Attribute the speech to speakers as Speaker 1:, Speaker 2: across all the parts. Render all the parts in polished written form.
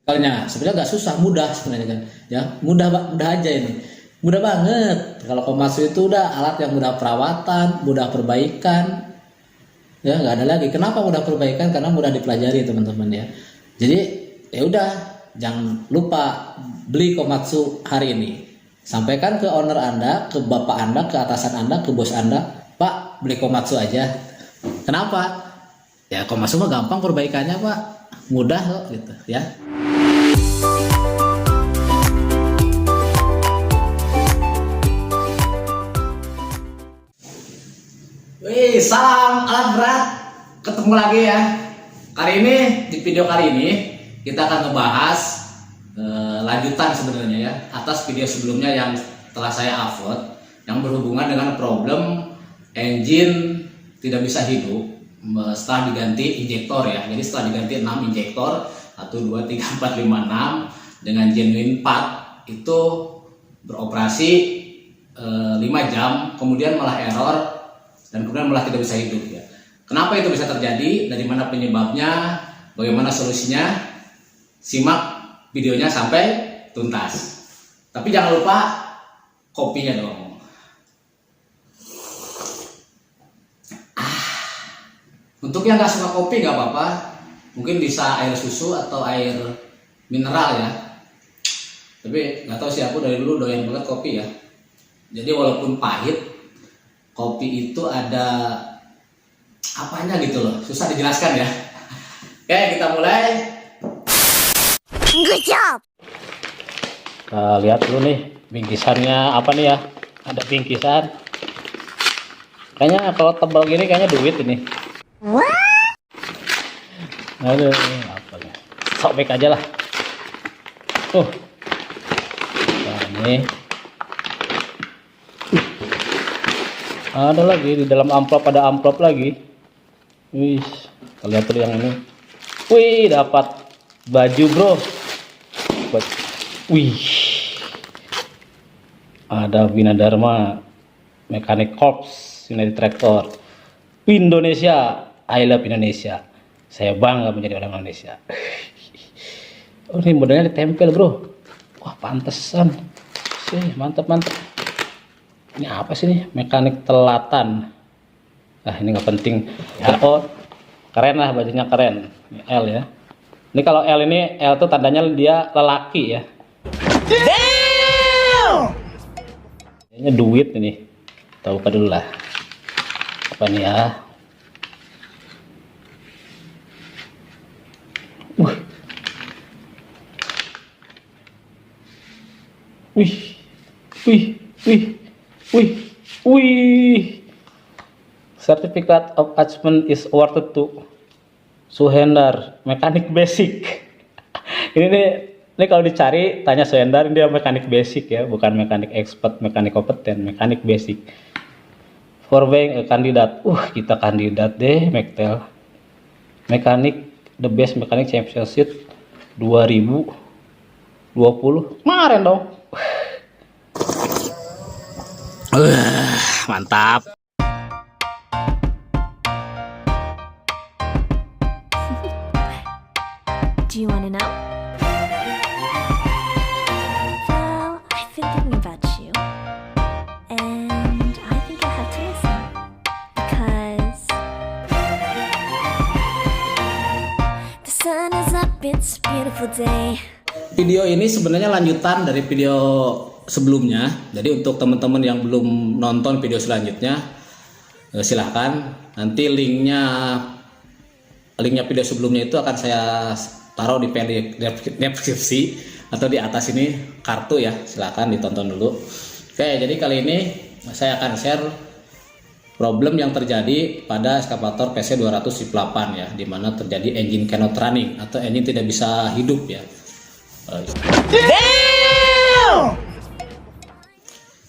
Speaker 1: Sebenarnya nggak susah, mudah sebenarnya kan. Ya, mudah aja ini. Mudah banget. Kalau Komatsu itu udah alat yang mudah perawatan, mudah perbaikan. Ya, nggak ada lagi. Kenapa mudah perbaikan? Karena mudah dipelajari teman-teman ya. Jadi ya udah, jangan lupa beli Komatsu hari ini. Sampaikan ke owner Anda, ke bapak Anda, ke atasan Anda, ke bos Anda, Pak, beli Komatsu aja. Kenapa? Ya Komatsu mah gampang perbaikannya Pak, mudah kok gitu ya. Wih, salam alat berat, ketemu lagi ya. Kali ini di video kali ini kita akan ngebahas lanjutan sebenarnya ya atas video sebelumnya yang telah saya upload yang berhubungan dengan problem engine tidak bisa hidup setelah diganti injektor ya. Jadi setelah diganti 6 injektor 1, 2, 3, 4, 5, 6 dengan genuine part itu beroperasi 5 jam kemudian malah error dan kemudian malah tidak bisa hidup ya. Kenapa itu bisa terjadi? Dari mana penyebabnya? Bagaimana solusinya? Simak videonya sampai tuntas. Tapi jangan lupa kopinya dong. Untuk yang nggak suka kopi nggak apa-apa, mungkin bisa air susu atau air mineral ya. Tapi nggak tahu sih, aku dari dulu doyan banget kopi ya. Jadi walaupun pahit, kopi itu ada apanya gitu loh, susah dijelaskan ya. Oke, kita mulai.
Speaker 2: Good job.
Speaker 1: Kita lihat dulu nih bingkisannya apa nih ya. Ada bingkisan. Kayaknya kalau tebal gini kayaknya duit ini.
Speaker 2: What?
Speaker 1: Aduh, apa nih? Sobek aja lah. Tuh. Nah, ini. Ada lagi di dalam amplop, ada amplop lagi. Wih, kita lihat dulu yang ini. Wih, dapat baju bro. Wih, ada Winadharma Mechanic Corps United Tractor Indonesia. I love Indonesia. Saya bangga menjadi orang Indonesia. Oh, ini modelnya ditempel bro. Wah, pantesan sih, mantap. Ini apa sih nih? Mekanik telatan. Nah, ini nggak penting ya. Oh, keren lah, bajunya keren. Ini L ya. Ini kalau L ini, L tuh tandanya dia lelaki ya.
Speaker 2: Damn!
Speaker 1: Kayaknya duit ini. Kita buka dulu lah. Apa nih ya? Wih. Certificate of achievement is awarded to Suhendar, mekanik basic. Ini kalau dicari tanya Suhendar, dia mekanik basic ya, bukan mekanik expert, mekanik kompeten, mekanik basic. For being a kandidat, kita kandidat deh, Mektel. Mekanik the best mekanik championship 2020 kemarin dong. Mantap.
Speaker 2: Do you want to know? Well, I've been thinking about you, and I think I have to listen because the sun is up, it's a beautiful day.
Speaker 1: Video ini sebenarnya lanjutan dari video sebelumnya. Jadi untuk teman-teman yang belum nonton video selanjutnya, silahkan. Nanti linknya video sebelumnya itu akan saya taruh di deskripsi atau di atas ini kartu ya. Silahkan ditonton dulu. Oke, jadi kali ini saya akan share problem yang terjadi pada eskavator PC200 Shift 8 ya, dimana terjadi engine cannot running atau engine tidak bisa hidup ya.
Speaker 2: Damn!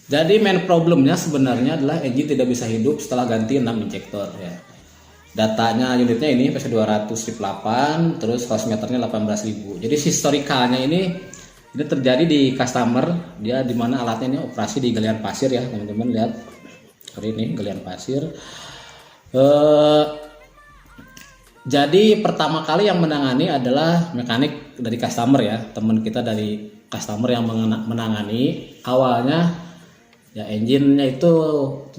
Speaker 1: Jadi main problemnya sebenarnya adalah engine tidak bisa hidup setelah ganti 6 injektor ya. Datanya unitnya ini PC200 Shift 8, terus horse meternya 18.000. Jadi historikalnya ini terjadi di customer, dia dimana alatnya ini operasi di galian pasir ya teman-teman, lihat. Hari ini galian pasir. Jadi pertama kali yang menangani adalah mekanik dari customer ya, teman kita dari customer yang menangani. Awalnya ya engine-nya itu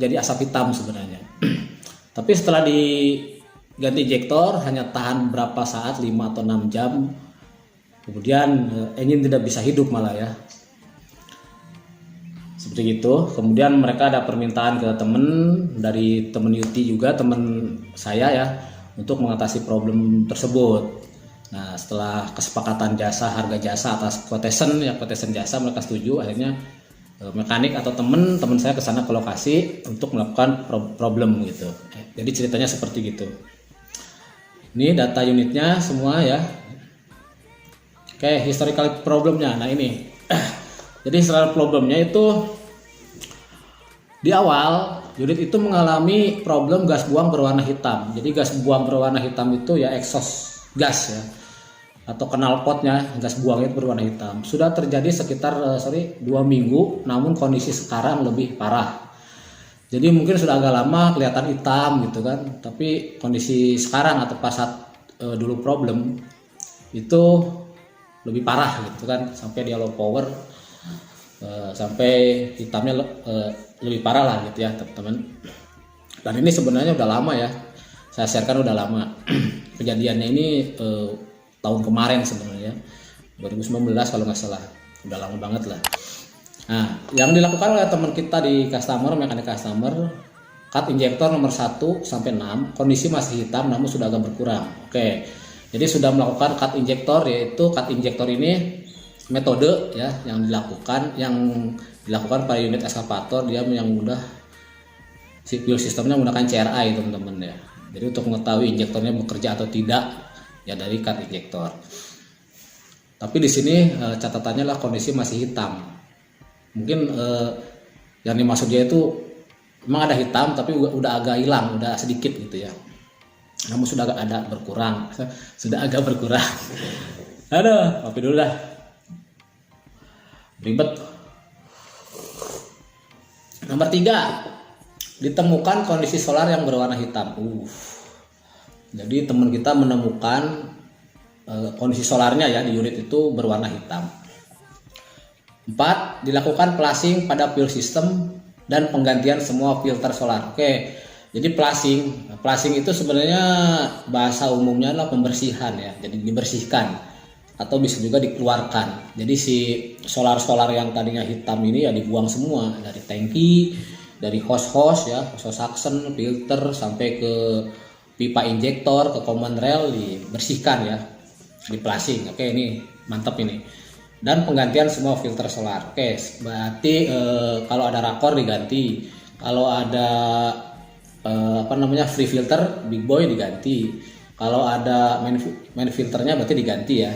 Speaker 1: jadi asap hitam sebenarnya. Tapi setelah diganti injektor hanya tahan berapa saat, 5 atau 6 jam. Kemudian engine tidak bisa hidup malah ya. Seperti itu. Kemudian mereka ada permintaan ke dari temen Yuti juga, temen saya ya, untuk mengatasi problem tersebut. Nah, setelah kesepakatan harga jasa atas quotation jasa, mereka setuju. Akhirnya mekanik atau temen saya ke sana ke lokasi untuk melakukan problem gitu. Jadi ceritanya seperti gitu. Ini data unitnya semua ya. Oke, historical problemnya. Nah ini. Jadi historical problemnya itu di awal unit itu mengalami problem gas buang berwarna hitam. Jadi gas buang berwarna hitam itu ya exhaust gas ya, atau knalpotnya gas buangnya berwarna hitam. Sudah terjadi sekitar 2 minggu, namun kondisi sekarang lebih parah. Jadi mungkin sudah agak lama kelihatan hitam gitu kan, tapi kondisi sekarang atau pas saat dulu problem itu lebih parah gitu kan, sampai dia low power, sampai hitamnya lebih parah lah gitu ya teman-teman. Dan ini sebenarnya udah lama ya, saya sharekan udah lama. Kejadiannya ini tahun kemarin sebenarnya, 2019 kalau nggak salah, udah lama banget lah. Nah, yang dilakukan oleh teman kita di mekanik customer, cut injektor nomor 1 sampai 6, kondisi masih hitam namun sudah agak berkurang. Oke, jadi sudah melakukan cut injektor, yaitu cut injektor ini metode ya yang dilakukan pada unit eskavator, dia yang mudah fuel sistemnya menggunakan CRI teman-teman ya. Jadi untuk mengetahui injektornya bekerja atau tidak ya dari cut injektor. Tapi di sini catatannya lah kondisi masih hitam. Mungkin yang dimaksud dia itu memang ada hitam tapi udah agak hilang, udah sedikit gitu ya. Namun sudah agak berkurang, sudah agak berkurang. Aduh, kopi dulu dah. Ribet. Nomor 3, ditemukan kondisi solar yang berwarna hitam. Jadi teman kita menemukan kondisi solarnya ya di unit itu berwarna hitam. 4, dilakukan flushing pada fuel system dan penggantian semua filter solar. Oke, jadi flushing itu sebenarnya bahasa umumnya adalah pembersihan ya. Jadi dibersihkan atau bisa juga dikeluarkan. Jadi si solar yang tadinya hitam ini ya dibuang semua dari tangki, dari hose ya, hose suction, filter sampai ke pipa injektor, ke common rail dibersihkan ya, di flushing. Oke, ini mantap ini. Dan penggantian semua filter solar. Oke, berarti kalau ada rakor diganti, kalau ada free filter big boy diganti, kalau ada main filternya berarti diganti ya.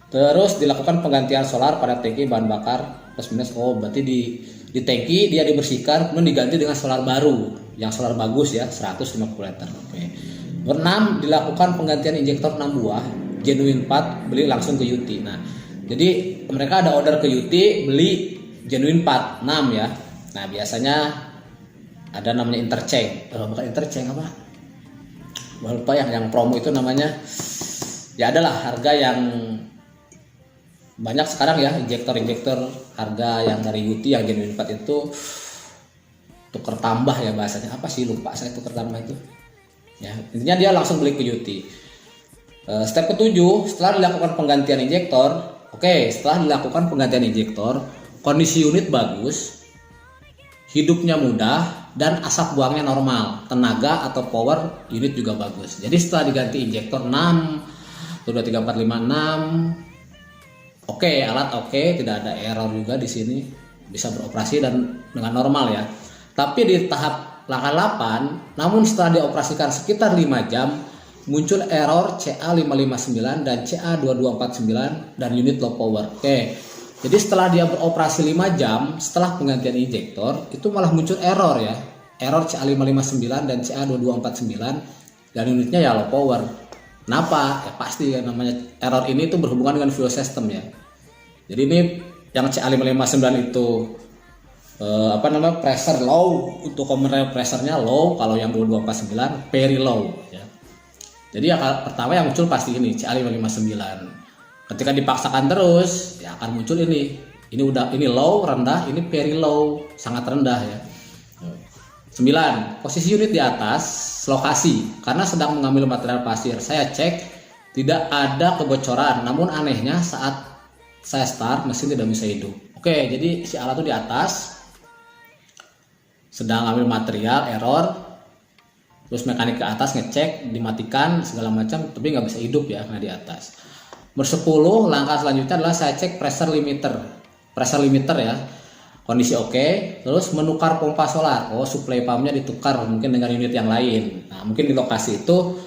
Speaker 1: Terus dilakukan penggantian solar pada tangki bahan bakar plus minus. Berarti di tangki dia dibersihkan kemudian diganti dengan solar baru yang solar bagus ya, 150 liter. Oke. Nomor 6, dilakukan penggantian injektor 6 buah genuine part, beli langsung ke Yuti. Nah, jadi mereka ada order ke Yuti beli genuine part 6 ya. Nah, biasanya ada namanya interchange. Bukan interchange apa? Lupa yang promo itu namanya. Ya adalah harga yang banyak sekarang ya, injektor harga yang dari Yuti yang genuine part itu tuker tambah ya bahasanya, apa sih lupa saya, tuker tambah itu ya, intinya dia langsung beli ke Yuti. Step ke-7, setelah dilakukan penggantian injektor. Setelah dilakukan penggantian injektor, kondisi unit bagus, hidupnya mudah, dan asap buangnya normal, tenaga atau power unit juga bagus. Jadi setelah diganti injektor 6 2, 3, 4, 5, 6. Alat tidak ada error juga di sini, bisa beroperasi dan dengan normal ya. Tapi di tahap langkah 8, namun setelah dioperasikan sekitar 5 jam, muncul error CA559 dan CA2249 dan unit low power. Jadi setelah dia beroperasi 5 jam setelah penggantian injektor, itu malah muncul error ya. Error CA559 dan CA2249 dan unitnya ya low power. Kenapa? Ya pasti ya, namanya error ini itu berhubungan dengan fuel system ya. Jadi ini yang CA559 itu pressure low, untuk common rail pressure-nya low, kalau yang 2249 very low ya. Jadi pertama yang muncul pasti ini CA559. Ketika dipaksakan terus ya akan muncul ini low, rendah, ini very low, sangat rendah ya. 9. Posisi unit di atas lokasi karena sedang mengambil material pasir. Saya cek tidak ada kebocoran, namun anehnya saat saya start mesin tidak bisa hidup. Oke, jadi si alat itu di atas sedang ambil material, error, terus mekanik ke atas ngecek, dimatikan segala macam, tapi nggak bisa hidup ya karena di atas. Nomor 10, langkah selanjutnya adalah saya cek pressure limiter ya, kondisi oke, terus menukar pompa solar. Supply pumpnya ditukar mungkin dengan unit yang lain. Nah mungkin di lokasi itu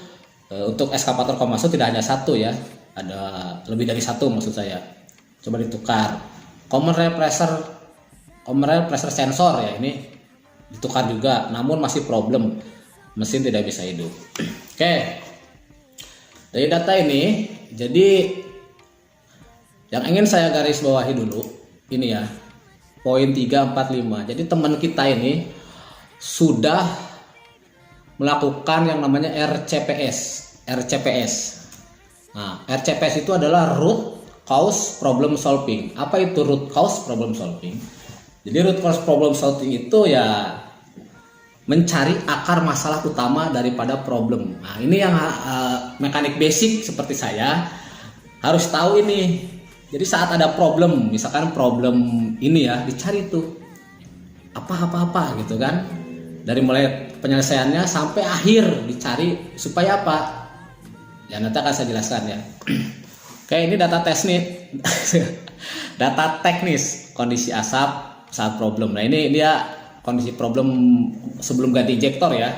Speaker 1: untuk eskavator Komatsu tidak hanya satu ya, ada lebih dari satu maksud saya. Coba ditukar. Common rail pressure sensor ya, ini ditukar juga, namun masih problem, mesin tidak bisa hidup. Oke, dari data ini, jadi yang ingin saya garis bawahi dulu ini ya, poin 345. Jadi teman kita ini sudah melakukan yang namanya RCPS. Nah, RCPS itu adalah root cause problem solving. Apa itu root cause problem solving? Jadi root cause problem solving itu ya mencari akar masalah utama daripada problem. Nah, ini yang mekanik basic seperti saya harus tahu ini. Jadi saat ada problem, misalkan problem ini ya, dicari tuh apa gitu kan. Dari mulai penyelesaiannya sampai akhir dicari supaya apa? Ya nanti akan saya jelaskan ya. Oke, ini data teknis kondisi asap saat problem. Nah, ini dia kondisi problem sebelum ganti injektor ya.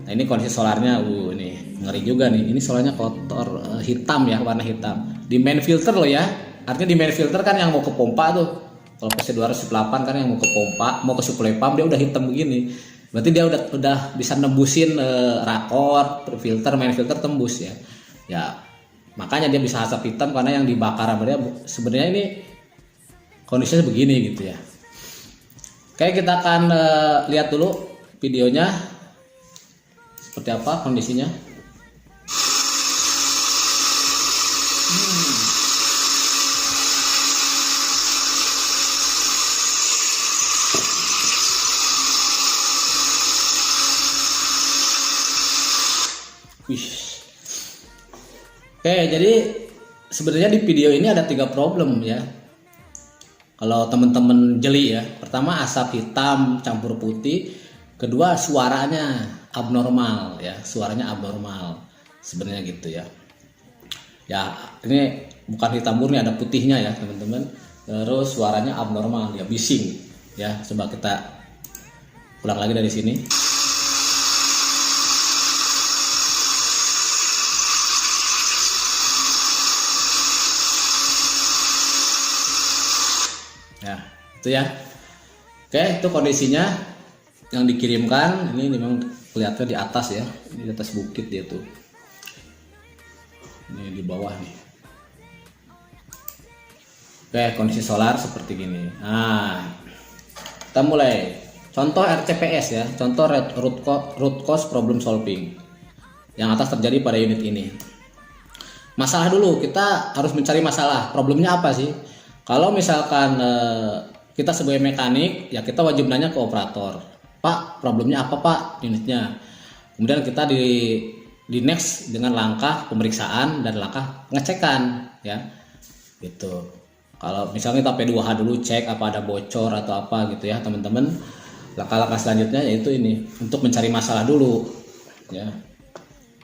Speaker 1: Nah, ini kondisi solarnya, ini ngeri juga nih. Ini solarnya kotor, hitam ya, warna hitam. Di main filter loh ya. Artinya di main filter kan yang mau ke pompa tuh. Kalau PC208 kan yang mau ke pompa, mau ke supply pump dia udah hitam begini. Berarti dia udah bisa nembusin rakor, filter, main filter tembus ya. Ya, makanya dia bisa asap hitam karena yang dibakar sebenarnya ini kondisinya begini gitu ya. Oke, kita akan lihat dulu videonya seperti apa kondisinya. Oke, jadi sebenarnya di video ini ada 3 problem ya. Kalau teman-teman jeli ya, pertama asap hitam campur putih, kedua suaranya abnormal ya, suaranya abnormal sebenarnya gitu ya. Ya ini bukan hitam murni, ada putihnya ya teman-teman. Terus suaranya abnormal ya, bising ya. Coba kita ulang lagi dari sini. Ya, itu ya. Oke, itu kondisinya yang dikirimkan. Ini memang kelihatan di atas ya. Ini di atas bukit dia tuh. Ini di bawah nih. Oke, kondisi solar seperti gini. Nah, kita mulai. Contoh RCPS ya. Contoh root cause problem solving. Yang atas terjadi pada unit ini. Masalah dulu, kita harus mencari masalah. Problemnya apa sih? Kalau misalkan kita sebagai mekanik, ya kita wajib nanya ke operator, Pak, problemnya apa Pak unitnya. Kemudian kita di next dengan langkah pemeriksaan dan langkah pengecekan, ya, gitu. Kalau misalnya kita P2H dulu cek apa ada bocor atau apa gitu ya teman-teman. Langkah-langkah selanjutnya yaitu ini untuk mencari masalah dulu, ya.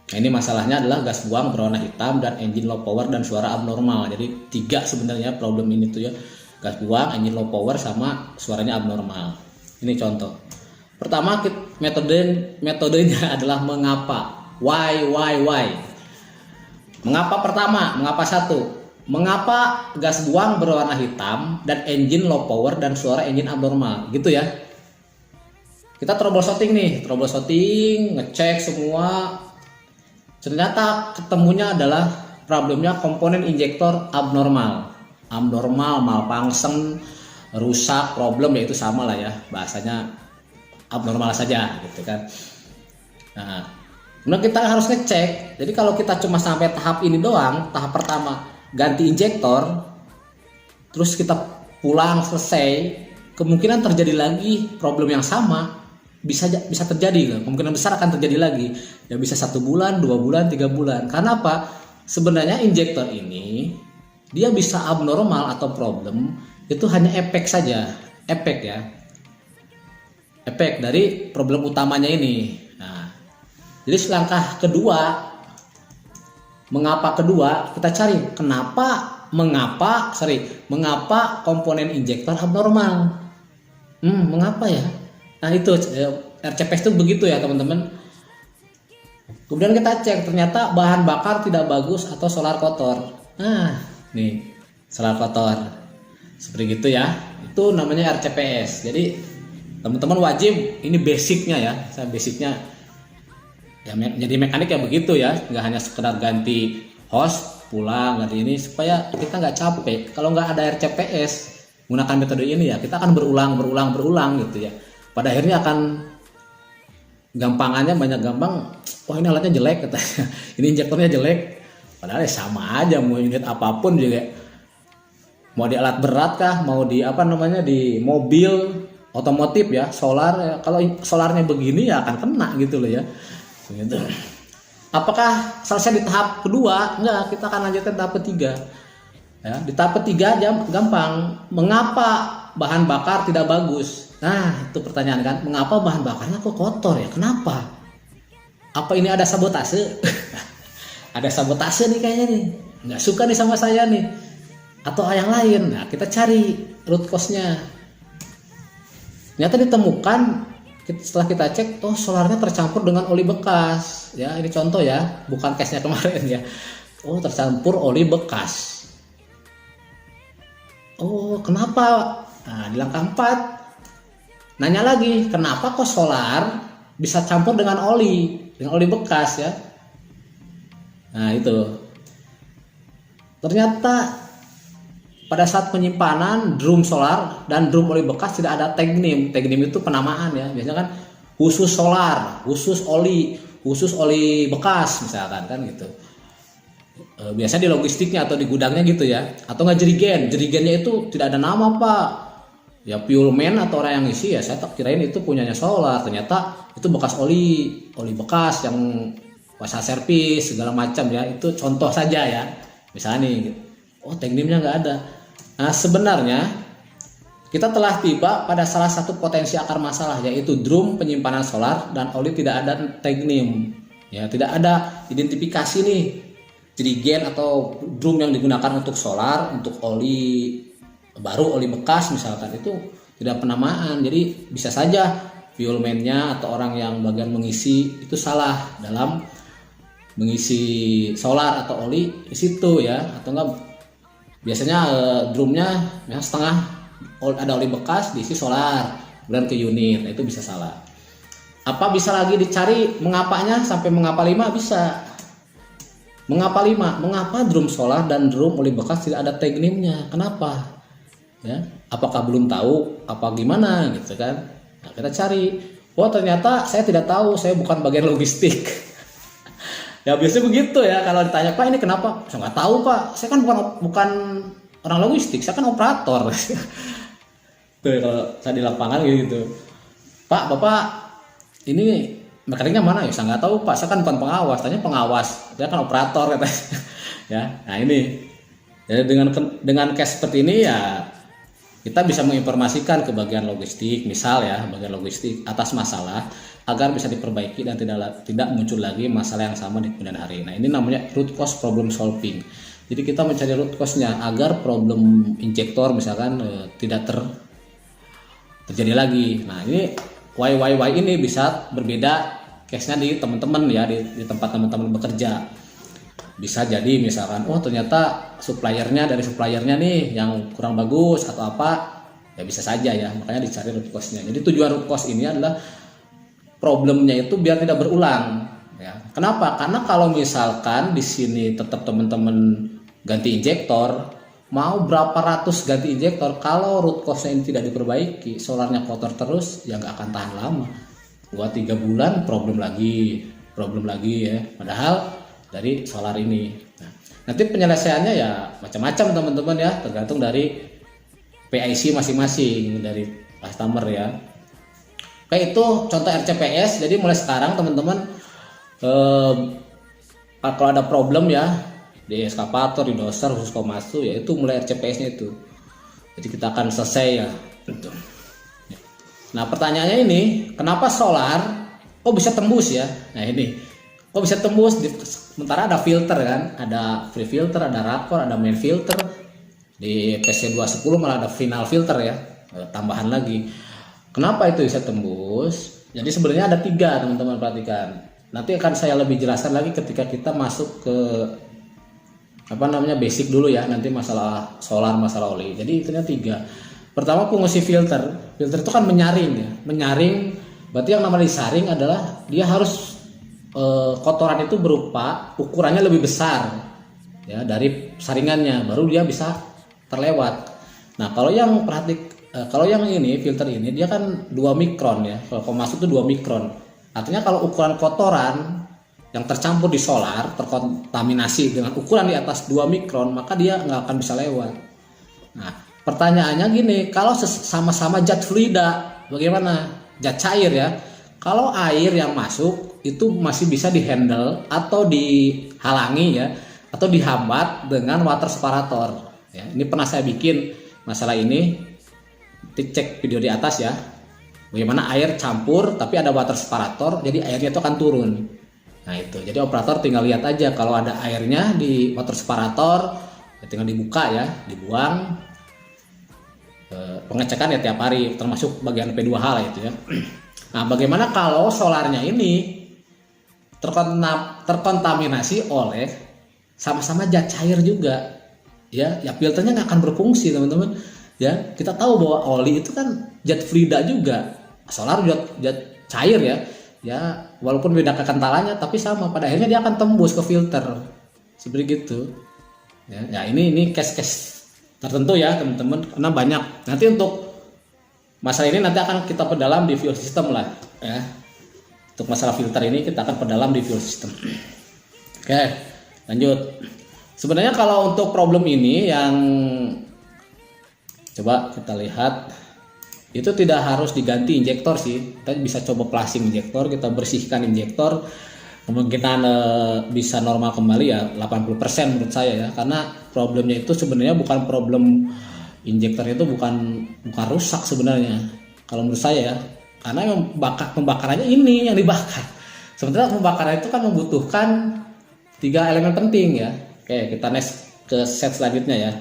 Speaker 1: Nah, ini masalahnya adalah gas buang berwarna hitam dan engine low power dan suara abnormal. Jadi 3 sebenarnya problem ini tuh ya. Gas buang, engine low power sama suaranya abnormal. Ini contoh. Pertama metodenya adalah mengapa. Why. Mengapa satu? Mengapa gas buang berwarna hitam dan engine low power dan suara engine abnormal? Gitu ya. Kita troubleshooting, ngecek semua. Ternyata ketemunya adalah problemnya komponen injektor abnormal, malfunction, rusak, problem, yaitu sama lah ya bahasanya, abnormal saja gitu kan. Nah, Kemudian kita harus ngecek. Jadi kalau kita cuma sampai tahap ini doang, tahap pertama ganti injektor, terus kita pulang selesai, kemungkinan terjadi lagi problem yang sama bisa terjadi, kemungkinan besar akan terjadi lagi. Ya bisa 1 bulan, 2 bulan, 3 bulan. Karena apa? Sebenarnya injektor ini dia bisa abnormal atau problem itu hanya efek saja, efek ya, efek dari problem utamanya ini. Nah, jadi langkah kedua, mengapa kedua, kita cari mengapa komponen injektor abnormal. Mengapa ya? Nah itu RCPS itu begitu ya teman-teman. Kemudian kita cek, ternyata bahan bakar tidak bagus atau solar kotor. Nah nih solar kotor seperti gitu ya, itu namanya RCPS. Jadi teman-teman wajib, ini basicnya ya, saya basicnya ya, jadi mekanik ya begitu ya, nggak hanya sekedar ganti hose pulang ganti ini, supaya kita nggak capek. Kalau nggak ada RCPS menggunakan metode ini ya, kita akan berulang gitu ya, pada akhirnya akan gampangannya banyak gampang, wah ini alatnya jelek katanya, ini injektornya jelek, padahal ya sama aja, mau unit apapun juga, mau di alat berat kah, mau di di mobil otomotif ya, solar ya, kalau solarnya begini ya akan kena gitu loh ya. Gitu. Apakah selesai di tahap kedua? Enggak, kita akan lanjutkan tahap ketiga. Ya, di tahap ketiga aja gampang. Mengapa bahan bakar tidak bagus? Nah, itu pertanyaan kan. Mengapa bahan bakarnya kok kotor ya? Kenapa? Apa ini ada sabotase? Ada sabotase nih kayaknya nih. Nggak suka nih sama saya nih. Atau yang lain. Nah, kita cari root cause-nya. Ternyata ditemukan setelah kita cek, oh solarnya tercampur dengan oli bekas. Ya, ini contoh ya, bukan case-nya kemarin ya. Oh, tercampur oli bekas. Oh, kenapa? Nah, di langkah 4 nanya lagi, kenapa kok solar bisa campur dengan oli bekas ya? Nah, itu. Ternyata pada saat penyimpanan drum solar dan drum oli bekas tidak ada tag name. Tag name itu penamaan ya. Biasanya kan khusus solar, khusus oli bekas misalkan kan gitu. Biasanya di logistiknya atau di gudangnya gitu ya. Atau nggak jerigennya itu tidak ada nama Pak. Ya fuelman atau orang yang ngisi ya, saya tak kirain itu punyanya solar. Ternyata itu bekas oli bekas yang pasal servis segala macam ya. Itu contoh saja ya. Misalnya nih, oh tag name-nya nggak ada. Nah sebenarnya kita telah tiba pada salah satu potensi akar masalah, yaitu drum penyimpanan solar dan oli tidak ada tag name. Ya, tidak ada identifikasi nih jerigen atau drum yang digunakan untuk solar, untuk oli baru, oli bekas misalkan, itu tidak penamaan. Jadi bisa saja fuelman-nya atau orang yang bagian mengisi itu salah dalam mengisi solar atau oli di situ ya, atau enggak biasanya drumnya ya setengah ada oli bekas diisi solar kemudian ke unit, nah, itu bisa salah. Apa bisa lagi dicari mengapanya sampai mengapa 5 bisa. Mengapa 5? Mengapa drum solar dan drum oli bekas tidak ada tag name-nya? Kenapa? Ya, apakah belum tahu apa gimana gitu kan? Nah, kita cari. Oh, ternyata saya tidak tahu, saya bukan bagian logistik. Ya biasanya begitu ya, kalau ditanya Pak ini kenapa? Saya nggak tahu Pak, saya kan bukan orang logistik, saya kan operator. Tuh kalau saya di lapangan gitu. Pak, Bapak ini mekaniknya mana ya? Saya nggak tahu Pak, saya kan bukan pengawas. Tanya pengawas, dia kan operator katanya. Ya, nah ini. Jadi dengan case seperti ini ya kita bisa menginformasikan ke bagian logistik, misal ya bagian logistik atas masalah agar bisa diperbaiki dan tidak muncul lagi masalah yang sama di kemudian hari. Nah ini namanya root cause problem solving. Jadi kita mencari root cause-nya agar problem injektor misalkan tidak terjadi lagi. Nah ini why ini bisa berbeda case-nya di teman-teman ya, di tempat teman-teman bekerja. Bisa jadi misalkan oh ternyata dari suppliernya nih yang kurang bagus atau apa, ya bisa saja ya, makanya dicari root cause-nya. Jadi tujuan root cause ini adalah problemnya itu biar tidak berulang ya. Kenapa? Karena kalau misalkan di sini tetap teman-teman ganti injektor, mau berapa ratus ganti injektor, kalau root cause-nya ini tidak diperbaiki, solarnya kotor terus, ya nggak akan tahan lama. 2-3 bulan problem lagi, problem lagi ya. Padahal dari solar ini. Nah, nanti penyelesaiannya ya macam-macam teman-teman ya, tergantung dari PIC masing-masing dari customer ya. Oke, itu contoh RCPS. Jadi mulai sekarang teman-teman kalau ada problem ya di eskavator, di doser, khusus Komatsu ya, itu mulai RCPS-nya itu. Jadi kita akan selesai ya. Nah pertanyaannya ini, kenapa solar kok bisa tembus ya? Nah ini, kok bisa tembus? Sementara ada filter kan, ada free filter, ada rakor, ada main filter. Di PC210 malah ada final filter ya, tambahan lagi. Kenapa itu bisa tembus? Jadi sebenarnya ada 3 teman-teman, perhatikan. Nanti akan saya lebih jelaskan lagi ketika kita masuk ke basic dulu ya, nanti masalah solar, masalah oli. Jadi intinya 3. Pertama, fungsi filter. Filter itu kan menyaring ya. Menyaring berarti yang namanya disaring adalah dia harus kotoran itu berupa ukurannya lebih besar ya dari saringannya, baru dia bisa terlewat. Nah, kalau yang ini filter ini dia kan 2 mikron ya. Kalau Komatsu itu 2 mikron. Artinya kalau ukuran kotoran yang tercampur di solar terkontaminasi dengan ukuran di atas 2 mikron, maka dia nggak akan bisa lewat. Nah, pertanyaannya gini, kalau sama-sama zat fluida, bagaimana? Zat cair ya. Kalau air yang masuk itu masih bisa dihandle atau dihalangi ya, atau dihambat dengan water separator. Ya, ini pernah saya bikin masalah ini. Cek video di atas ya. Bagaimana air campur tapi ada water separator, jadi airnya itu akan turun. Nah itu, jadi operator tinggal lihat aja kalau ada airnya di water separator, ya tinggal dibuka ya, dibuang. Pengecekan ya tiap hari, termasuk bagian P2H lah itu ya. Nah bagaimana kalau solarnya ini terkontaminasi oleh sama-sama zat cair juga, ya filternya nggak akan berfungsi teman-teman. Ya kita tahu bahwa oli itu kan zat fluida juga, solar zat cair ya. Ya walaupun beda kekentalannya tapi sama, pada akhirnya dia akan tembus ke filter seperti gitu ya. Ini case tertentu ya teman-teman, karena banyak. Nanti untuk masalah ini nanti akan kita perdalam di fuel system lah ya. Untuk masalah filter ini kita akan perdalam di fuel system. Oke, lanjut. Sebenarnya kalau untuk problem ini yang coba kita lihat, itu tidak harus diganti injektor sih. Kita bisa coba flushing injektor, kita bersihkan injektor, kemungkinan bisa normal kembali ya 80% menurut saya ya. Karena problemnya itu sebenarnya bukan problem injektornya, itu bukan rusak sebenarnya kalau menurut saya ya. Karena pembakarannya ini yang dibakar. Sementara pembakaran itu kan membutuhkan 3 elemen penting ya. Oke, kita next ke set selanjutnya ya.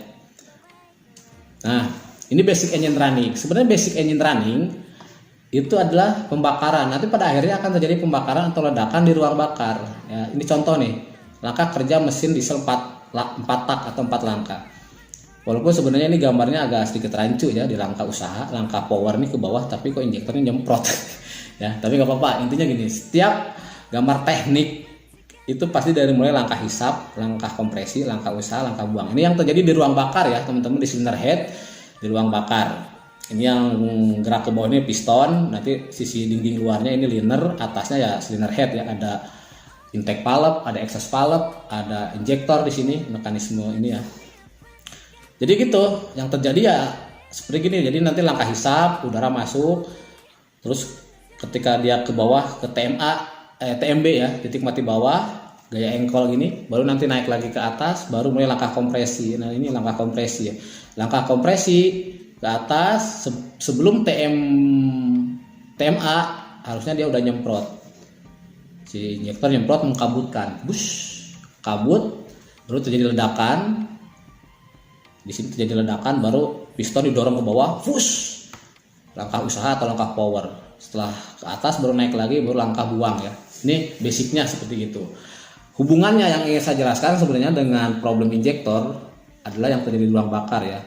Speaker 1: Nah, ini basic engine running. Sebenarnya basic engine running itu adalah pembakaran. Nanti pada akhirnya akan terjadi pembakaran atau ledakan di ruang bakar. Ya, ini contoh nih, langkah kerja mesin diesel 4 tak atau 4 langkah. Walaupun sebenarnya ini gambarnya agak sedikit rancu ya di langkah usaha, langkah power ini ke bawah, tapi kok injektornya nyemprot. Ya, tapi nggak apa-apa. Intinya gini, setiap gambar teknik itu pasti dari mulai langkah hisap, langkah kompresi, langkah usaha, langkah buang. Ini yang terjadi di ruang bakar ya teman-teman, di cylinder head, di ruang bakar. Ini yang gerak ke bawah ini piston, nanti sisi dinding luarnya ini liner, atasnya ya cylinder head ya, ada intake valve, ada exhaust valve, ada injektor di sini, mekanisme ini ya. Jadi gitu, yang terjadi ya seperti gini. Jadi nanti langkah hisap, udara masuk, terus ketika dia ke bawah ke TMB ya, titik mati bawah, gaya engkol gini, baru nanti naik lagi ke atas, baru mulai langkah kompresi. Nah ini langkah kompresi ya, langkah kompresi ke atas sebelum TMA harusnya dia udah nyemprot, si injektor nyemprot mengkabutkan, kabut, baru terjadi ledakan. Di sini terjadi ledakan, baru piston didorong ke bawah, langkah usaha atau langkah power. Setelah ke atas baru naik lagi, baru langkah buang ya. Ini basicnya seperti itu. Hubungannya yang ingin saya jelaskan sebenarnya dengan problem injektor adalah yang terjadi di ruang bakar ya.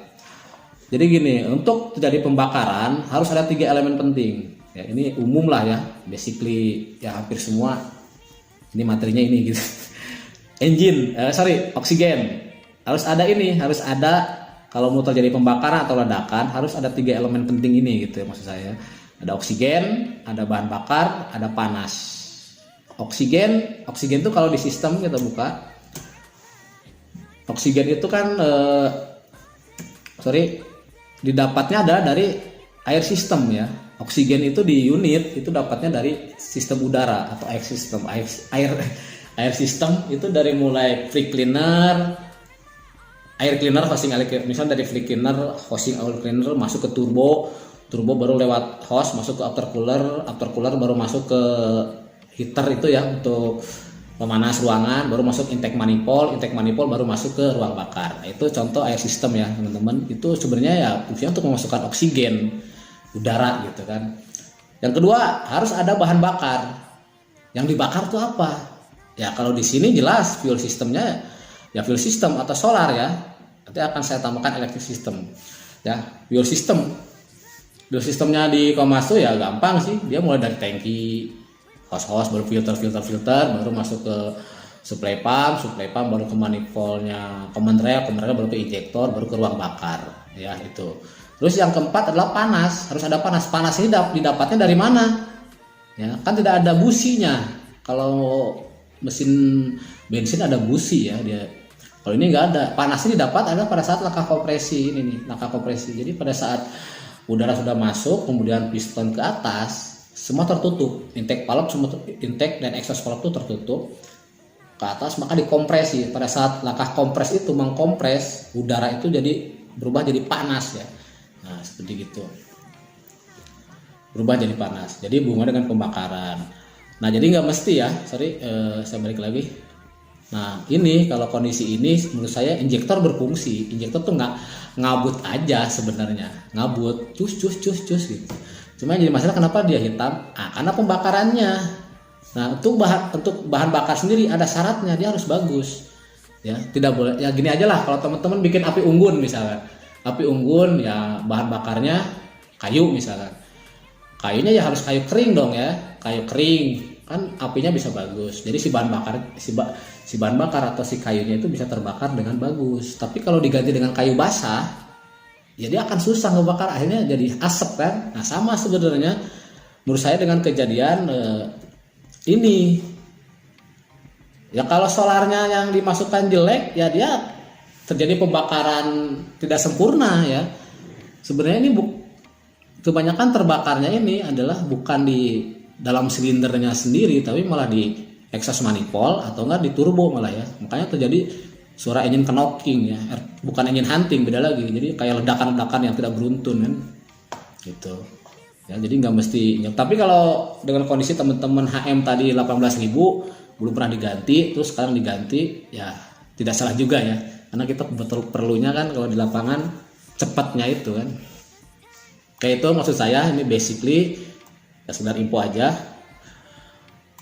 Speaker 1: Jadi gini, untuk terjadi pembakaran harus ada 3 elemen penting. Ya, ini umum lah ya, basically ya hampir semua. Ini materinya ini gitu. Oksigen. Harus ada ini, harus ada, kalau mau terjadi pembakaran atau ledakan harus ada 3 elemen penting ini gitu ya, maksud saya. Ada oksigen, ada bahan bakar, ada panas. oksigen itu kalau di sistem kita buka, oksigen itu kan didapatnya adalah dari air sistem ya. Oksigen itu di unit itu dapatnya dari sistem udara atau air sistem. Air sistem itu dari mulai free cleaner, air cleaner, hosting air cleaner, misalnya dari free cleaner, hosting air cleaner masuk ke turbo baru lewat hose masuk ke after cooler baru masuk ke heater itu ya untuk pemanas ruangan, baru masuk intake manifold baru masuk ke ruang bakar. Nah, itu contoh air system ya teman-teman. Itu sebenarnya ya fungsinya untuk memasukkan oksigen udara gitu kan. Yang kedua harus ada bahan bakar. Yang dibakar tuh apa? Ya kalau di sini jelas fuel sistemnya ya fuel system atau solar ya. Nanti akan saya tambahkan electric system. Ya fuel system. Fuel sistemnya di Komatsu ya gampang sih. Dia mulai dari tangki, hose baru filter baru masuk ke supply pump baru ke manifoldnya common rail baru ke injektor baru ke ruang bakar ya itu. Terus yang keempat adalah panas, harus ada panas ini didapatnya dari mana ya, kan tidak ada businya. Kalau mesin bensin ada busi ya dia, kalau ini nggak ada. Panasnya didapat adalah pada saat langkah kompresi ini nih, langkah kompresi. Jadi pada saat udara sudah masuk kemudian piston ke atas semua tertutup, intake dan exhaust valve itu tertutup ke atas, maka dikompresi. Pada saat langkah kompres itu mengkompres udara itu jadi berubah jadi panas ya. Nah seperti gitu, berubah jadi panas. Jadi hubungannya dengan pembakaran. Nah jadi nggak mesti ya, saya balik lagi. Nah ini kalau kondisi ini menurut saya injektor berfungsi. Injektor tuh nggak ngabut aja sebenarnya, ngabut cus gitu. Cuma jadi masalah kenapa dia hitam? Karena pembakarannya. Nah, untuk bahan bakar sendiri ada syaratnya, dia harus bagus. Ya, tidak boleh. Ya gini aja lah, kalau teman-teman bikin api unggun misalnya. Api unggun ya bahan bakarnya kayu misalnya. Kayunya ya harus kayu kering dong ya. Kayu kering kan apinya bisa bagus. Jadi si bahan bakar atau si kayunya itu bisa terbakar dengan bagus. Tapi kalau diganti dengan kayu basah, ya dia akan susah ngebakar, akhirnya jadi asap kan. Nah sama sebenarnya menurut saya dengan kejadian ini ya. Kalau solarnya yang dimasukkan jelek ya dia terjadi pembakaran tidak sempurna ya. Sebenarnya ini kebanyakan terbakarnya ini adalah bukan di dalam silindernya sendiri, tapi malah di exhaust manifold atau enggak di turbo malah ya. Makanya terjadi suara engine knocking ya, bukan engine hunting, beda lagi. Jadi kayak ledakan-ledakan yang tidak beruntun kan, gitu. Ya, jadi nggak mesti. Tapi kalau dengan kondisi teman-teman HM tadi 18.000 belum pernah diganti, terus sekarang diganti, ya tidak salah juga ya. Karena kita betul perlunya kan kalau di lapangan cepatnya itu kan. Kayak itu maksud saya, ini basically ya sekedar info aja.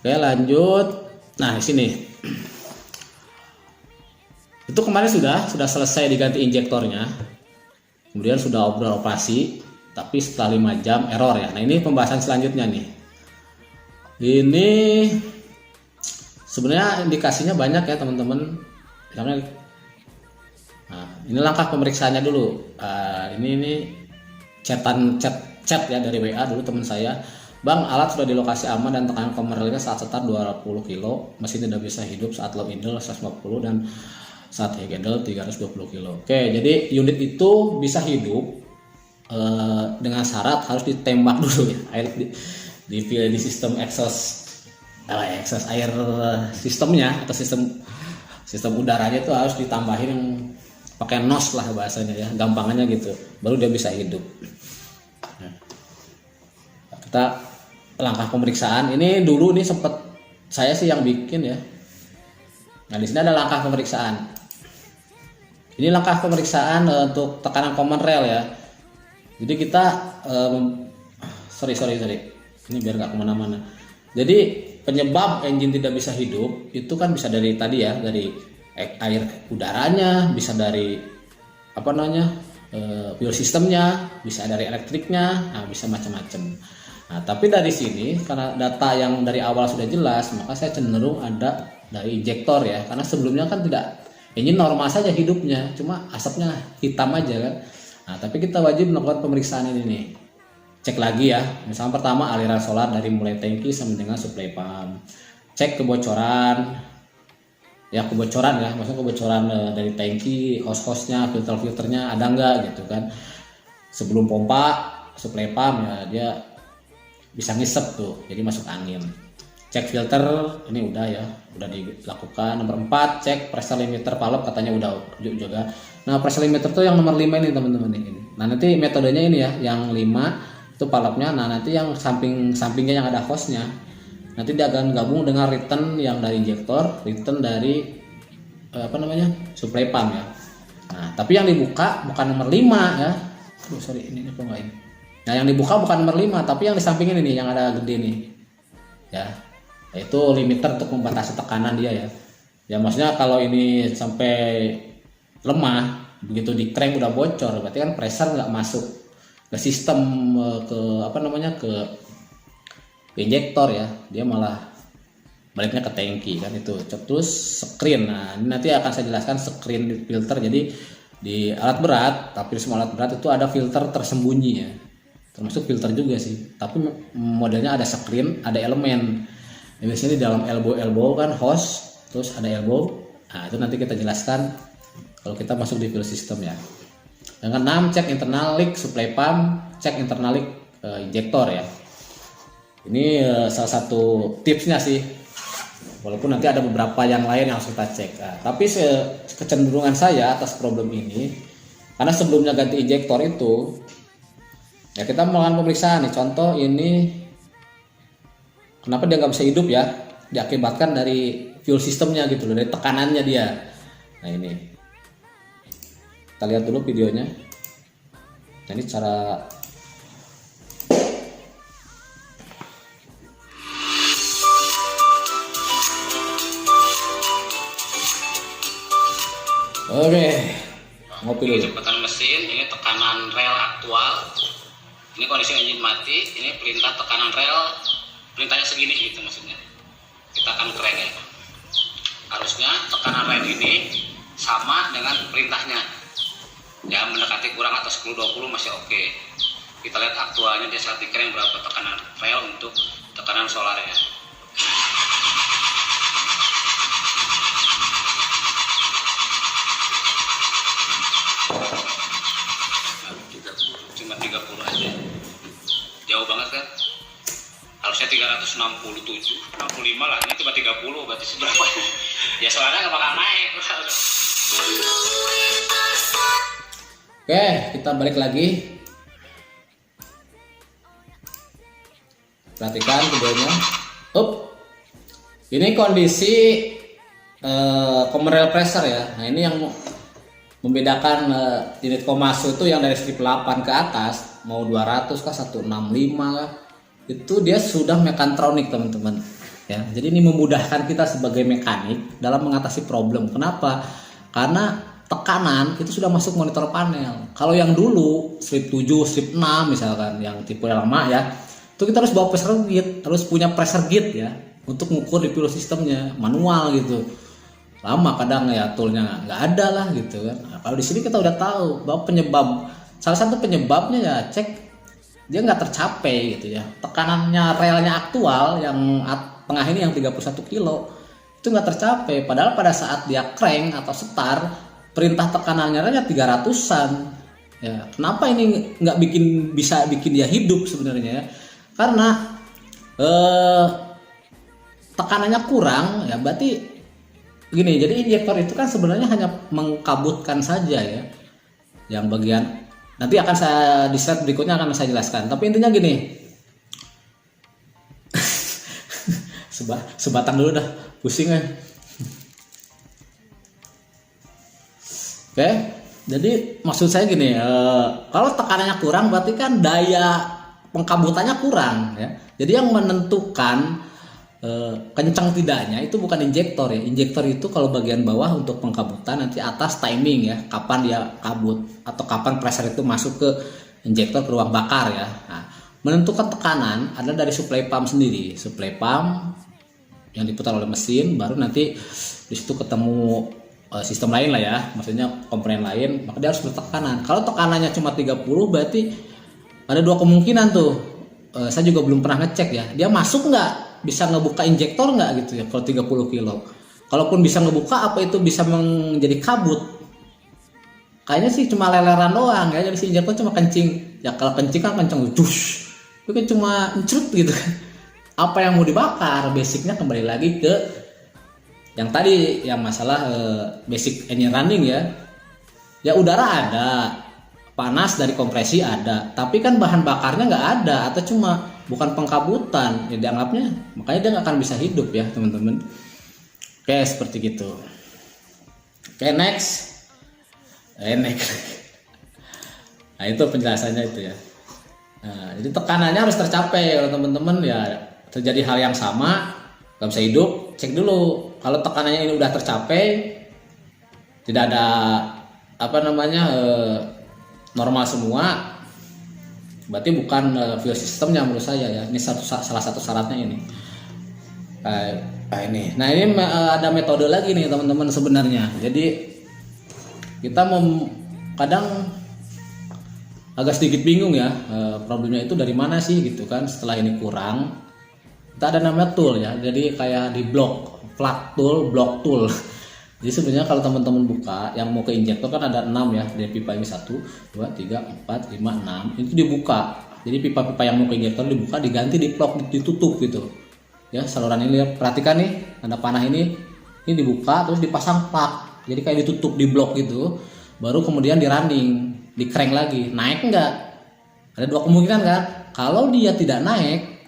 Speaker 1: Oke lanjut. Nah di sini. Itu kemarin sudah selesai diganti injektornya, kemudian sudah operasi, tapi setelah 5 jam error ya. Nah ini pembahasan selanjutnya nih. Ini sebenarnya indikasinya banyak ya teman-teman. Nah ini langkah pemeriksaannya dulu. Ini chat ya dari WA dulu teman saya. Bang, alat sudah di lokasi aman dan tekanan komersilnya saat start 20 kilo, mesin tidak bisa hidup saat low idle 150 dan saat high idle 320 kilo. Oke, jadi unit itu bisa hidup dengan syarat harus ditembak dulu ya, air di sistem exhaust air sistemnya atau sistem udaranya itu harus ditambahin yang pakai nos lah bahasanya ya, gampangannya gitu, baru dia bisa hidup. Nah, kita langkah pemeriksaan ini dulu nih sempat saya sih yang bikin ya. Nah di sini ada langkah pemeriksaan. Ini langkah pemeriksaan untuk tekanan common rail ya. Jadi kita sorry. Ini biar nggak kemana-mana. Jadi penyebab engine tidak bisa hidup itu kan bisa dari tadi ya, dari air udaranya, bisa dari fuel sistemnya, bisa dari elektriknya, nah, bisa macam-macam. Nah tapi dari sini karena data yang dari awal sudah jelas, maka saya cenderung ada dari injektor ya, karena sebelumnya kan tidak, engine normal saja hidupnya, cuma asapnya hitam aja kan. Nah tapi kita wajib melakukan pemeriksaan ini nih, cek lagi ya. Misalnya pertama aliran solar dari mulai tangki sampai dengan supply pump, cek kebocoran ya, maksudnya kebocoran dari tangki, hose-hosnya, filter-filternya ada nggak gitu kan. Sebelum pompa supply pump ya dia bisa ngisep tuh, jadi masuk angin. Cek filter ini udah dilakukan. Nomor 4 cek pressure limiter valve, katanya udah juga. Nah pressure limiter tuh yang nomor 5 ini teman-teman ini. Nah nanti metodenya ini ya, yang 5 itu valve-nya. Nah nanti yang sampingnya yang ada hose-nya nanti dia akan gabung dengan return yang dari injektor, return dari supply pump ya. Nah tapi yang dibuka bukan nomor 5 ya. Aduh sorry, ini kok nggak ini. Nah yang dibuka bukan nomor 5, tapi yang di samping ini nih yang ada gede nih ya, itu limiter untuk membatasi tekanan dia ya. Ya maksudnya kalau ini sampai lemah, begitu di crank udah bocor, berarti kan pressure nggak masuk ke sistem, ke injektor ya, dia malah baliknya ke tangki kan itu. Terus screen, nah ini nanti akan saya jelaskan screen filter. Jadi di alat berat, tapi semua alat berat itu ada filter tersembunyi ya, termasuk filter juga sih, tapi modelnya ada screen, ada elemen. Biasanya di dalam elbow kan hose, terus ada elbow. Nah itu nanti kita jelaskan kalau kita masuk di fuel system ya. Yang keenam cek internal leak supply pump, cek internal leak injektor ya. Ini salah satu tipsnya sih, walaupun nanti ada beberapa yang lain yang harus kita cek. Nah, tapi kecenderungan saya atas problem ini, karena sebelumnya ganti injektor itu ya kita melakukan pemeriksaan nih. Contoh ini kenapa dia nggak bisa hidup ya, diakibatkan dari fuel systemnya gitu loh, dari tekanannya dia. Nah ini kita lihat dulu videonya. Nah ini cara ngopi dulu. Kecepatan mesin, ini tekanan rel aktual, ini kondisi engine mati, ini perintah tekanan rel, perintahnya segini gitu maksudnya. Kita akan crank ya. Harusnya tekanan rel ini sama dengan perintahnya. Ya mendekati kurang atau 10-20 masih oke. Kita lihat aktualnya dia saat di crank berapa tekanan rel untuk tekanan solarnya. Cuma 30 aja, jauh banget kan, harusnya 367, 65 lah, ini cuma 30, berarti seberapa ya, soalnya nggak bakal naik. Oke, kita balik lagi, perhatikan videonya. Ini kondisi common rail pressure ya. Nah ini yang membedakan unit Komatsu itu yang dari strip 8 ke atas, mau 200 kah 165 kah, itu dia sudah mechatronic teman-teman ya. Jadi ini memudahkan kita sebagai mekanik dalam mengatasi problem. Kenapa? Karena tekanan itu sudah masuk monitor panel. Kalau yang dulu strip 7, strip 6 misalkan, yang tipe lama ya, itu kita harus bawa pressure gauge, harus punya pressure gauge ya untuk mengukur di fuel systemnya, manual gitu. Lama kadang ya, toolnya nggak ada lah gitu kan. Nah, kalau di sini kita udah tahu bahwa salah satu penyebabnya ya cek dia nggak tercapai gitu ya. Tekanannya relnya aktual yang tengah ini yang 31 kilo itu nggak tercapai. Padahal pada saat dia crank atau start, perintah tekanannya relnya 300-an. Ya, kenapa ini nggak bisa bikin dia hidup sebenarnya ya? Karena tekanannya kurang ya, berarti gini. Jadi injektor itu kan sebenarnya hanya mengkabutkan saja ya, yang bagian nanti akan saya di slide berikutnya akan saya jelaskan. Tapi intinya gini, sebatang dulu dah, pusing ya. Oke, jadi maksud saya gini, kalau tekanannya kurang berarti kan daya pengkabutannya kurang ya. Jadi yang menentukan kencang tidaknya itu bukan injektor ya. Injektor itu kalau bagian bawah untuk pengkabutan, nanti atas timing ya, kapan dia kabut atau kapan pressure itu masuk ke injektor, ke ruang bakar ya. Nah, menentukan tekanan adalah dari supply pump sendiri. Supply pump yang diputar oleh mesin, baru nanti di situ ketemu sistem lain lah ya, maksudnya komponen lain, maka dia harus bertekanan. Kalau tekanannya cuma 30 berarti ada dua kemungkinan tuh. Saya juga belum pernah ngecek ya, dia masuk nggak bisa ngebuka injektor nggak gitu ya kalau 30 kilo. Kalaupun bisa ngebuka, apa itu bisa menjadi kabut? Kayaknya sih cuma leleran doang ya, jadi si injektor cuma kencing. Ya kalau kencing kan kenceng dush, itu kan cuma encerut gitu kan. Apa yang mau dibakar? Basicnya kembali lagi ke yang tadi, yang masalah basic engine running ya. Ya udara ada, panas dari kompresi ada, tapi kan bahan bakarnya nggak ada atau cuma bukan pengkabutan, ya dianggapnya, makanya dia nggak akan bisa hidup ya teman-teman. Oke, seperti gitu. Oke, next. Nah itu penjelasannya itu ya. Nah, jadi tekanannya harus tercapai kalau teman-teman ya, terjadi hal yang sama nggak bisa hidup, cek dulu kalau tekanannya ini udah tercapai, tidak ada normal semua, berarti bukan fuel systemnya menurut saya ya. Ini salah satu syaratnya ini. Ini ada metode lagi nih teman-teman sebenarnya. Jadi kita kadang agak sedikit bingung ya, problemnya itu dari mana sih gitu kan. Setelah ini kurang, kita ada namanya tool ya. Jadi kayak di plug tool, block tool. Jadi sebenarnya kalau teman-teman buka yang mau ke injektor kan ada 6 ya, dari pipa ini 1, 2, 3, 4, 5, 6 itu dibuka. Jadi pipa-pipa yang mau ke injektor dibuka, diganti di plug, ditutup gitu. Ya saluran ini perhatikan nih, tanda panah ini dibuka terus dipasang plug. Jadi kayak ditutup di blok gitu. Baru kemudian di running, di crank lagi. Naik enggak? Ada 2 kemungkinan kan. Kalau dia tidak naik,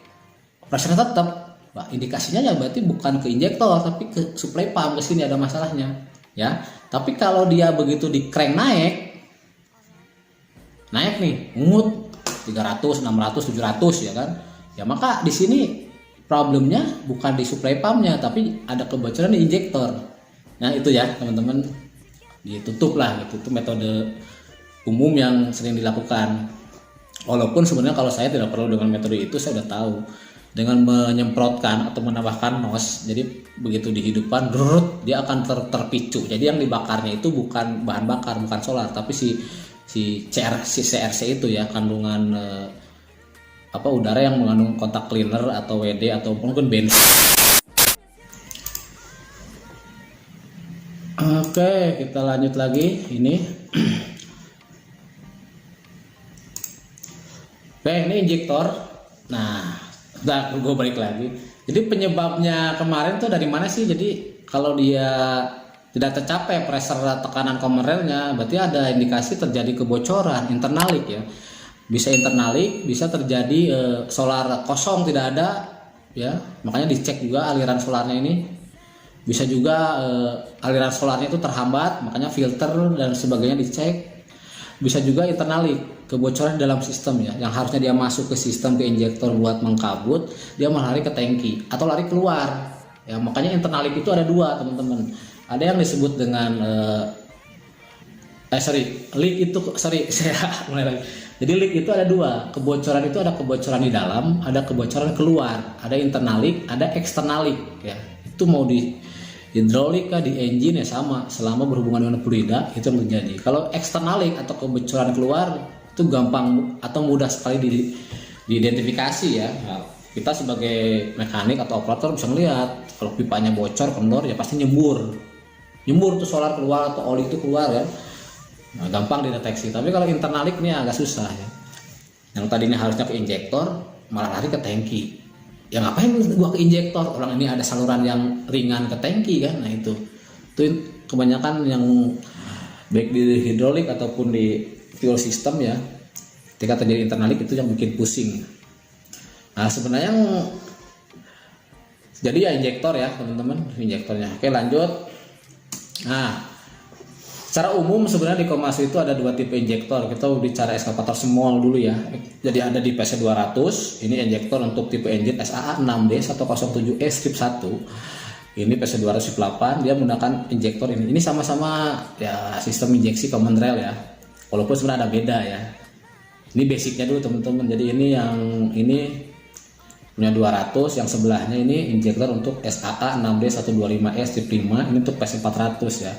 Speaker 1: pressure tetap. Nah, indikasinya ya berarti bukan ke injektor tapi ke supply pump, ke sini ada masalahnya ya. Tapi kalau dia begitu di crank naik nih ngut 300, 600, 700 ya kan. Ya maka di sini problemnya bukan di supply pumpnya tapi ada kebocoran di injektor. Nah itu ya teman-teman, ditutup lah gitu. Itu metode umum yang sering dilakukan. Walaupun sebenarnya kalau saya tidak perlu dengan metode itu, saya udah tahu. Dengan menyemprotkan atau menambahkan nos, jadi begitu dihidupkan dia akan terpicu. Jadi yang dibakarnya itu bukan bahan bakar, bukan solar, tapi si CRC itu ya, kandungan udara yang mengandung kontak cleaner atau WD atau mungkin bensin. Oke, kita lanjut lagi ini. Oke, ini injektor. Nah, gue balik lagi. Jadi penyebabnya kemarin tuh dari mana sih? Jadi kalau dia tidak tercapai pressure tekanan common-railnya, berarti ada indikasi terjadi kebocoran internalik ya. Bisa internalik, bisa terjadi solar kosong tidak ada ya. Makanya dicek juga aliran solarnya ini. Bisa juga aliran solarnya itu terhambat, makanya filter dan sebagainya dicek. Bisa juga internalik, kebocoran dalam sistem ya, yang harusnya dia masuk ke sistem, ke injektor buat mengkabut, dia malah lari ke tangki atau lari keluar ya. Makanya internalik itu ada 2 teman-teman. Ada yang disebut dengan leak itu saya mulai lagi. Jadi leak itu ada 2, kebocoran itu ada kebocoran di dalam, ada kebocoran keluar, ada internalik, ada eksternalik ya. Itu mau di hidrolik di engine ya sama, selama berhubungan dengan fluida itu yang terjadi. Kalau eksternalik atau kebocoran keluar itu gampang atau mudah sekali diidentifikasi ya. Nah, kita sebagai mekanik atau operator bisa melihat kalau pipanya bocor, kendor ya pasti nyembur tuh solar keluar atau oli itu keluar ya. Nah, gampang dideteksi. Tapi kalau internalik ini agak susah ya. Yang tadinya harusnya ke injektor malah lari ke tangki. Ya ngapain gua ke injektor, orang ini ada saluran yang ringan ke tangki kan. Nah itu kebanyakan yang baik di hidrolik ataupun di fuel system ya, ketika terjadi internalik itu yang bikin pusing. Nah sebenarnya jadi ya injektor ya teman-teman, injektornya. Oke lanjut. Nah secara umum sebenarnya di Komatsu itu ada 2 tipe injektor. Kita bicara eskavator small dulu ya. Jadi ada di PC200, ini injektor untuk tipe engine SAA 6D 107E strip 1. Ini PC200 strip 8, dia menggunakan injektor ini. Ini sama-sama ya sistem injeksi common rail ya. Walaupun sebenarnya ada beda ya. Ini basicnya dulu teman-teman. Jadi ini yang ini punya 200, yang sebelahnya ini injektor untuk SAA 6D 125E strip 5, ini untuk PC400 ya.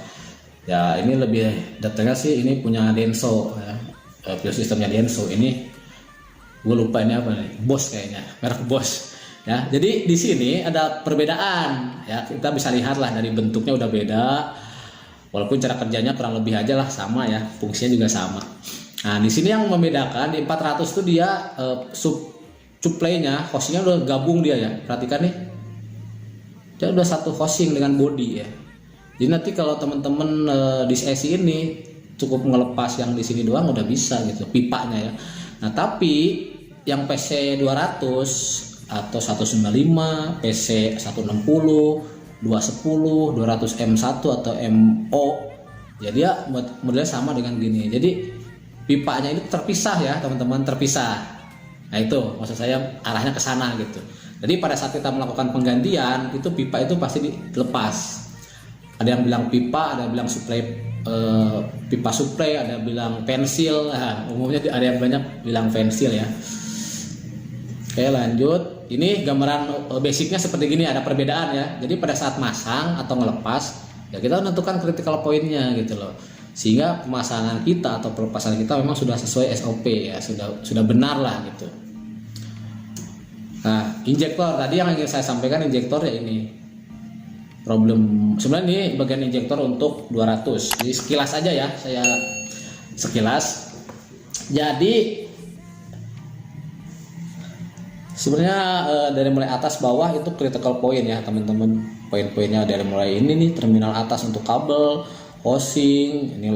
Speaker 1: Ya ini lebih detailnya sih, ini punya Denso ya, fuel sistemnya Denso. Ini gue lupa ini apa nih, Bosch kayaknya, merek Bosch. Ya, jadi di sini ada perbedaan ya, kita bisa lihat lah dari bentuknya udah beda, walaupun cara kerjanya kurang lebih aja lah sama ya, fungsinya juga sama. Nah di sini yang membedakan di 400 tuh dia supply-nya, hostingnya udah gabung dia ya, perhatikan nih, dia udah satu hosting dengan body ya. Jadi nanti kalau teman-teman di sesi ini cukup ngelepas yang di sini doang udah bisa gitu pipanya ya. Nah tapi yang PC 200 atau 195, PC 160, 210, 200 M1 atau MO. Jadi ya modelnya sama dengan gini. Jadi pipanya ini terpisah ya teman-teman, terpisah. Nah itu maksud saya arahnya ke sana gitu. Jadi pada saat kita melakukan penggantian itu pipa itu pasti dilepas. Ada yang bilang pipa, ada yang bilang supply, pipa supply, ada yang bilang pensil. Nah, umumnya ada yang banyak bilang pensil ya. Oke lanjut, ini gambaran basicnya seperti gini, ada perbedaan ya. Jadi pada saat masang atau ngelepas ya kita menentukan critical point-nya gitu loh, sehingga pemasangan kita atau pelepasan kita memang sudah sesuai SOP ya, sudah benar lah gitu. Nah injektor tadi yang ingin saya sampaikan, injektor ya ini problem, sebenarnya ini bagian injektor untuk 200. Jadi sekilas aja ya, saya sekilas. Jadi sebenarnya dari mulai atas bawah itu critical point ya teman-teman. Poin-poinnya dari mulai ini nih, terminal atas untuk kabel, housing, ini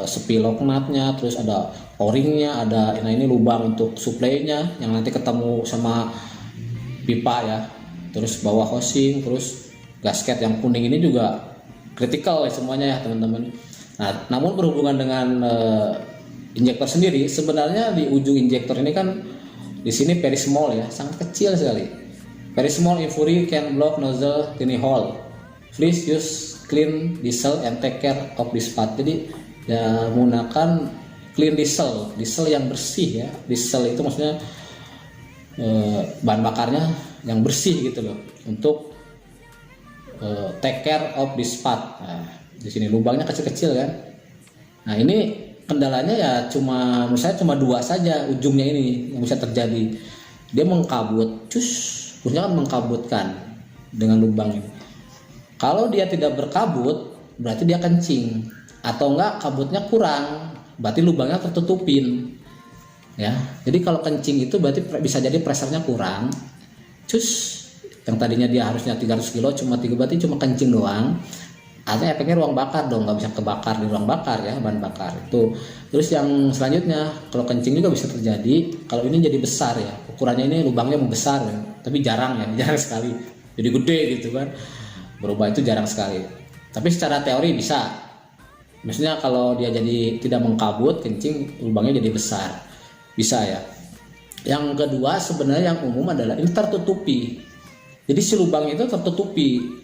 Speaker 1: sepi lock nutnya, terus ada o-ringnya, ada nah ini lubang untuk supply-nya yang nanti ketemu sama pipa ya. Terus bawah housing, terus gasket yang kuning ini juga critical ya semuanya ya teman-teman. Nah, namun berhubungan dengan injektor sendiri, sebenarnya di ujung injektor ini kan di sini very small ya, sangat kecil sekali. Very small infuri can block nozzle tiny hole. Please use clean diesel and take care of this part. Jadi ya menggunakan clean diesel, diesel yang bersih ya. Diesel itu maksudnya bahan bakarnya yang bersih gitu loh, untuk take care of this part. Nah, di sini lubangnya kecil-kecil kan. Nah ini kendalanya ya cuma, menurut saya cuma dua saja ujungnya ini yang bisa terjadi. Dia mengkabut, fungsinya kan mengkabutkan dengan lubang ini. Kalau dia tidak berkabut berarti dia kencing, atau enggak kabutnya kurang berarti lubangnya tertutupin ya. Jadi kalau kencing itu berarti bisa jadi pressure-nya kurang, yang tadinya dia harusnya 300 kilo cuma 3, berarti cuma kencing doang. Artinya efeknya ruang bakar dong, nggak bisa kebakar di ruang bakar ya, bahan bakar itu. Terus yang selanjutnya kalau kencing juga bisa terjadi kalau ini jadi besar ya, ukurannya ini lubangnya membesar ya, tapi jarang ya, jarang sekali jadi gede gitu kan, berubah itu jarang sekali. Tapi secara teori bisa, maksudnya kalau dia jadi tidak mengkabut kencing, lubangnya jadi besar, bisa ya. Yang kedua sebenarnya yang umum adalah ini tertutupi, jadi si lubang itu tertutupi.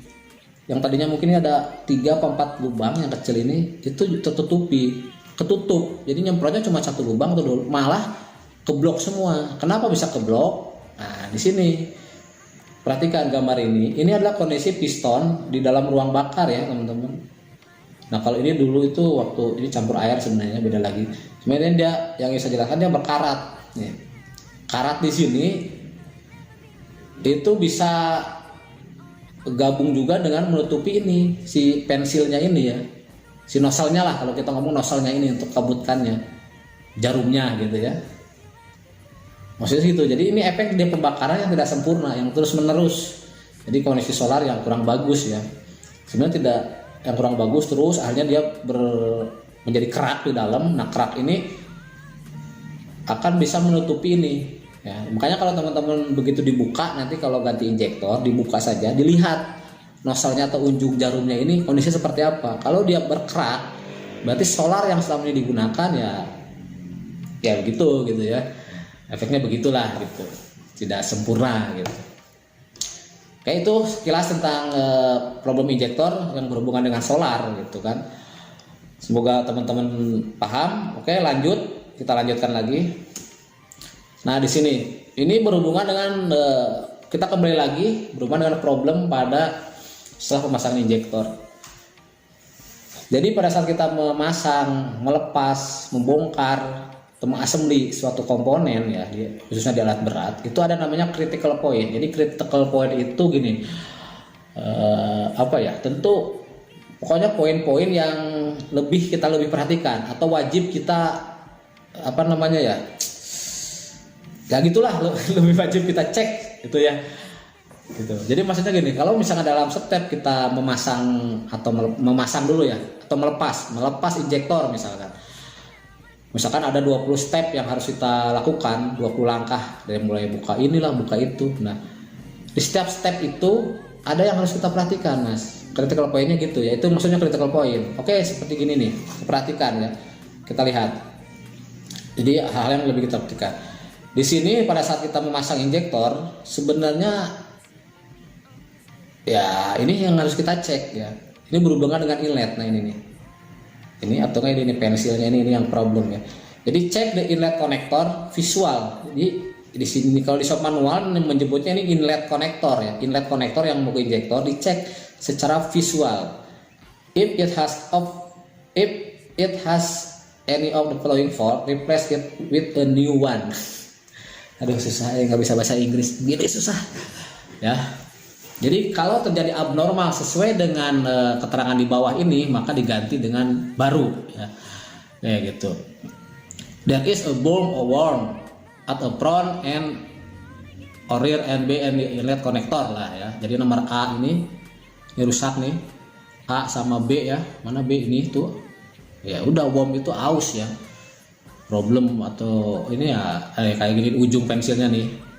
Speaker 1: Yang tadinya mungkin ada 3 atau 4 lubang yang kecil ini itu tertutupi, ketutup. Jadi nyemprotnya cuma satu lubang atau malah keblok semua. Kenapa bisa keblok? Nah, di sini perhatikan gambar ini. Ini adalah kondisi piston di dalam ruang bakar ya, teman-teman. Nah, kalau ini dulu itu waktu ini campur air sebenarnya beda lagi. Sebenarnya dia yang saya jelaskan dia berkarat. Nih. Karat di sini itu bisa gabung juga dengan menutupi ini si pensilnya ini ya, si nozzle-nya lah, kalau kita ngomong nozzle-nya ini untuk kabutkannya, jarumnya gitu ya, maksudnya gitu. Jadi ini efek dari pembakaran yang tidak sempurna, yang terus menerus. Jadi kondisi solar yang kurang bagus ya, sebenarnya tidak, yang kurang bagus terus akhirnya dia menjadi kerak di dalam. Nah kerak ini akan bisa menutupi ini ya. Makanya kalau teman-teman begitu dibuka, nanti kalau ganti injektor dibuka saja, dilihat nozzle-nya atau ujung jarumnya ini kondisi seperti apa. Kalau dia berkerak berarti solar yang selama ini digunakan ya begitu gitu ya, efeknya begitulah gitu, tidak sempurna gitu. Kayak itu sekilas tentang problem injektor yang berhubungan dengan solar gitu kan. Semoga teman-teman paham. Oke lanjut, kita lanjutkan lagi. Nah di sini ini berhubungan dengan kita kembali lagi berhubungan dengan problem pada setelah pemasangan injektor. Jadi pada saat kita memasang, melepas, membongkar mengassembly suatu komponen ya, khususnya di alat berat, itu ada namanya critical point. Jadi critical point itu gini, tentu pokoknya poin-poin yang kita lebih perhatikan atau wajib kita gitulah lebih wajib kita cek gitu ya. Gitu. Jadi maksudnya gini, kalau misalnya dalam step kita memasang dulu ya, atau melepas injektor misalkan ada 20 step yang harus kita lakukan, 20 langkah dari mulai buka inilah buka itu. Nah, di setiap step itu ada yang harus kita perhatikan, Mas. Critical point-nya gitu ya, itu maksudnya critical point. Oke, seperti gini nih, perhatikan ya, kita lihat. Jadi hal yang lebih kita perhatikan di sini pada saat kita memasang injektor, sebenarnya ya ini yang harus kita cek ya. Ini berhubungan dengan inlet. Nah ini nih. Ini atau kayak ini pensilnya ini yang problem ya. Jadi cek the inlet connector visual. Jadi di sini kalau di shop manual menyebutnya ini inlet connector ya. Inlet connector yang mau ke injektor dicek secara visual. If it has any of the following fault, replace it with a new one. Aduh susah ya, nggak bisa bahasa Inggris. Gini susah ya. Jadi kalau terjadi abnormal sesuai dengan keterangan di bawah ini, maka diganti dengan baru ya. Kayak gitu. There is a bomb or worm at a front and or rear and B and inlet connector lah ya. Jadi nomor A ini rusak nih. A sama B ya. Mana B ini tuh? Ya udah, worm itu aus ya. Problem atau ini ya kayak gini ujung pensilnya nih.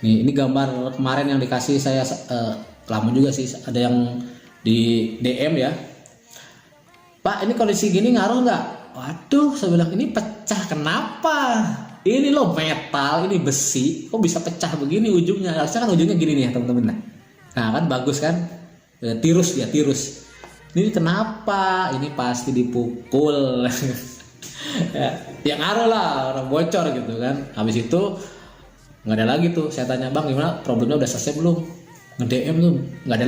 Speaker 1: Nih, ini gambar kemarin yang dikasih saya lama juga sih, ada yang di DM ya. Pak, ini kondisi gini ngaruh nggak? Waduh, saya bilang ini pecah kenapa? Ini loh metal, ini besi, kok bisa pecah begini ujungnya? Harusnya kan ujungnya gini nih ya teman-teman. Nah kan bagus kan? Tirus. Ini kenapa? Ini pasti dipukul. Ya ngaruh lah, orang bocor gitu kan. Habis itu nggak ada lagi tuh, saya tanya bang gimana, problemnya udah selesai belum, nge-DM tuh nggak ada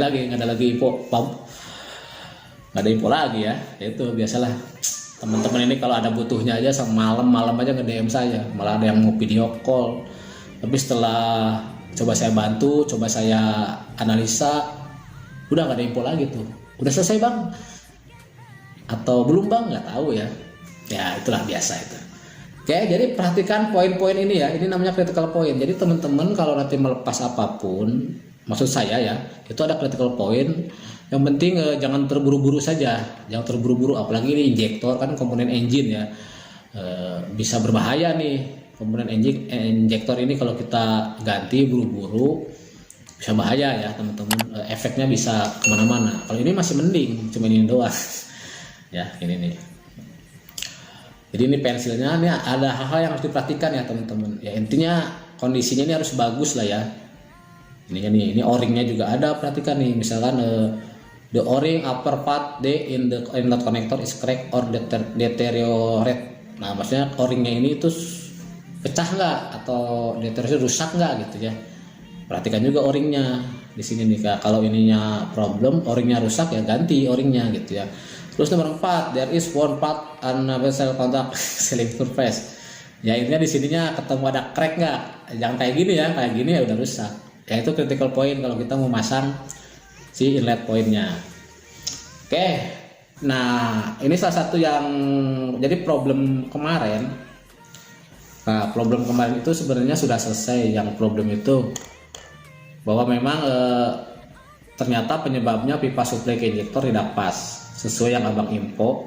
Speaker 1: lagi info, nggak ada info lagi ya. Itu biasalah teman-teman ini kalau ada butuhnya aja sama malam aja nge-DM saya, malah ada yang mau video call. Tapi setelah coba saya bantu, coba saya analisa, udah nggak ada info lagi tuh, udah selesai bang atau belum bang, nggak tahu ya. Ya itulah biasa itu. Oke, jadi perhatikan poin-poin ini ya. Ini namanya critical point. Jadi teman-teman kalau nanti melepas apapun, maksud saya ya, itu ada critical point. Yang penting jangan terburu-buru saja. Jangan terburu-buru, apalagi ini injektor kan komponen engine ya. Bisa berbahaya nih. Komponen injektor ini kalau kita ganti buru-buru bisa bahaya ya teman-teman. Efeknya bisa kemana-mana. Kalau ini masih mending, cuma ini doang. Ya, ini nih. Jadi ini pensilnya, ini ada hal-hal yang harus diperhatikan ya teman-teman. Ya intinya kondisinya ini harus bagus lah ya. Ini o-ringnya juga ada, perhatikan nih. Misalkan the o-ring upper part D in the inlet connector is cracked or deteriorate. Nah maksudnya o-ringnya ini tuh pecah nggak atau deteriorate, rusak nggak gitu ya. Perhatikan juga o-ringnya di sini nih. Kalau ininya problem, o-ringnya rusak ya ganti o-ringnya gitu ya. Terus nomor 4, there is one part on vessel contact sealing surface. Ya intinya di sininya ketemu ada crack nggak? Jangan kayak gini ya udah rusak. Ya itu critical point kalau kita mau masang si inlet pointnya. Oke, nah ini salah satu yang jadi problem kemarin. Nah problem kemarin itu sebenarnya sudah selesai. Yang problem itu bahwa memang ternyata penyebabnya pipa suplai ke injektor tidak pas sesuai yang abang info.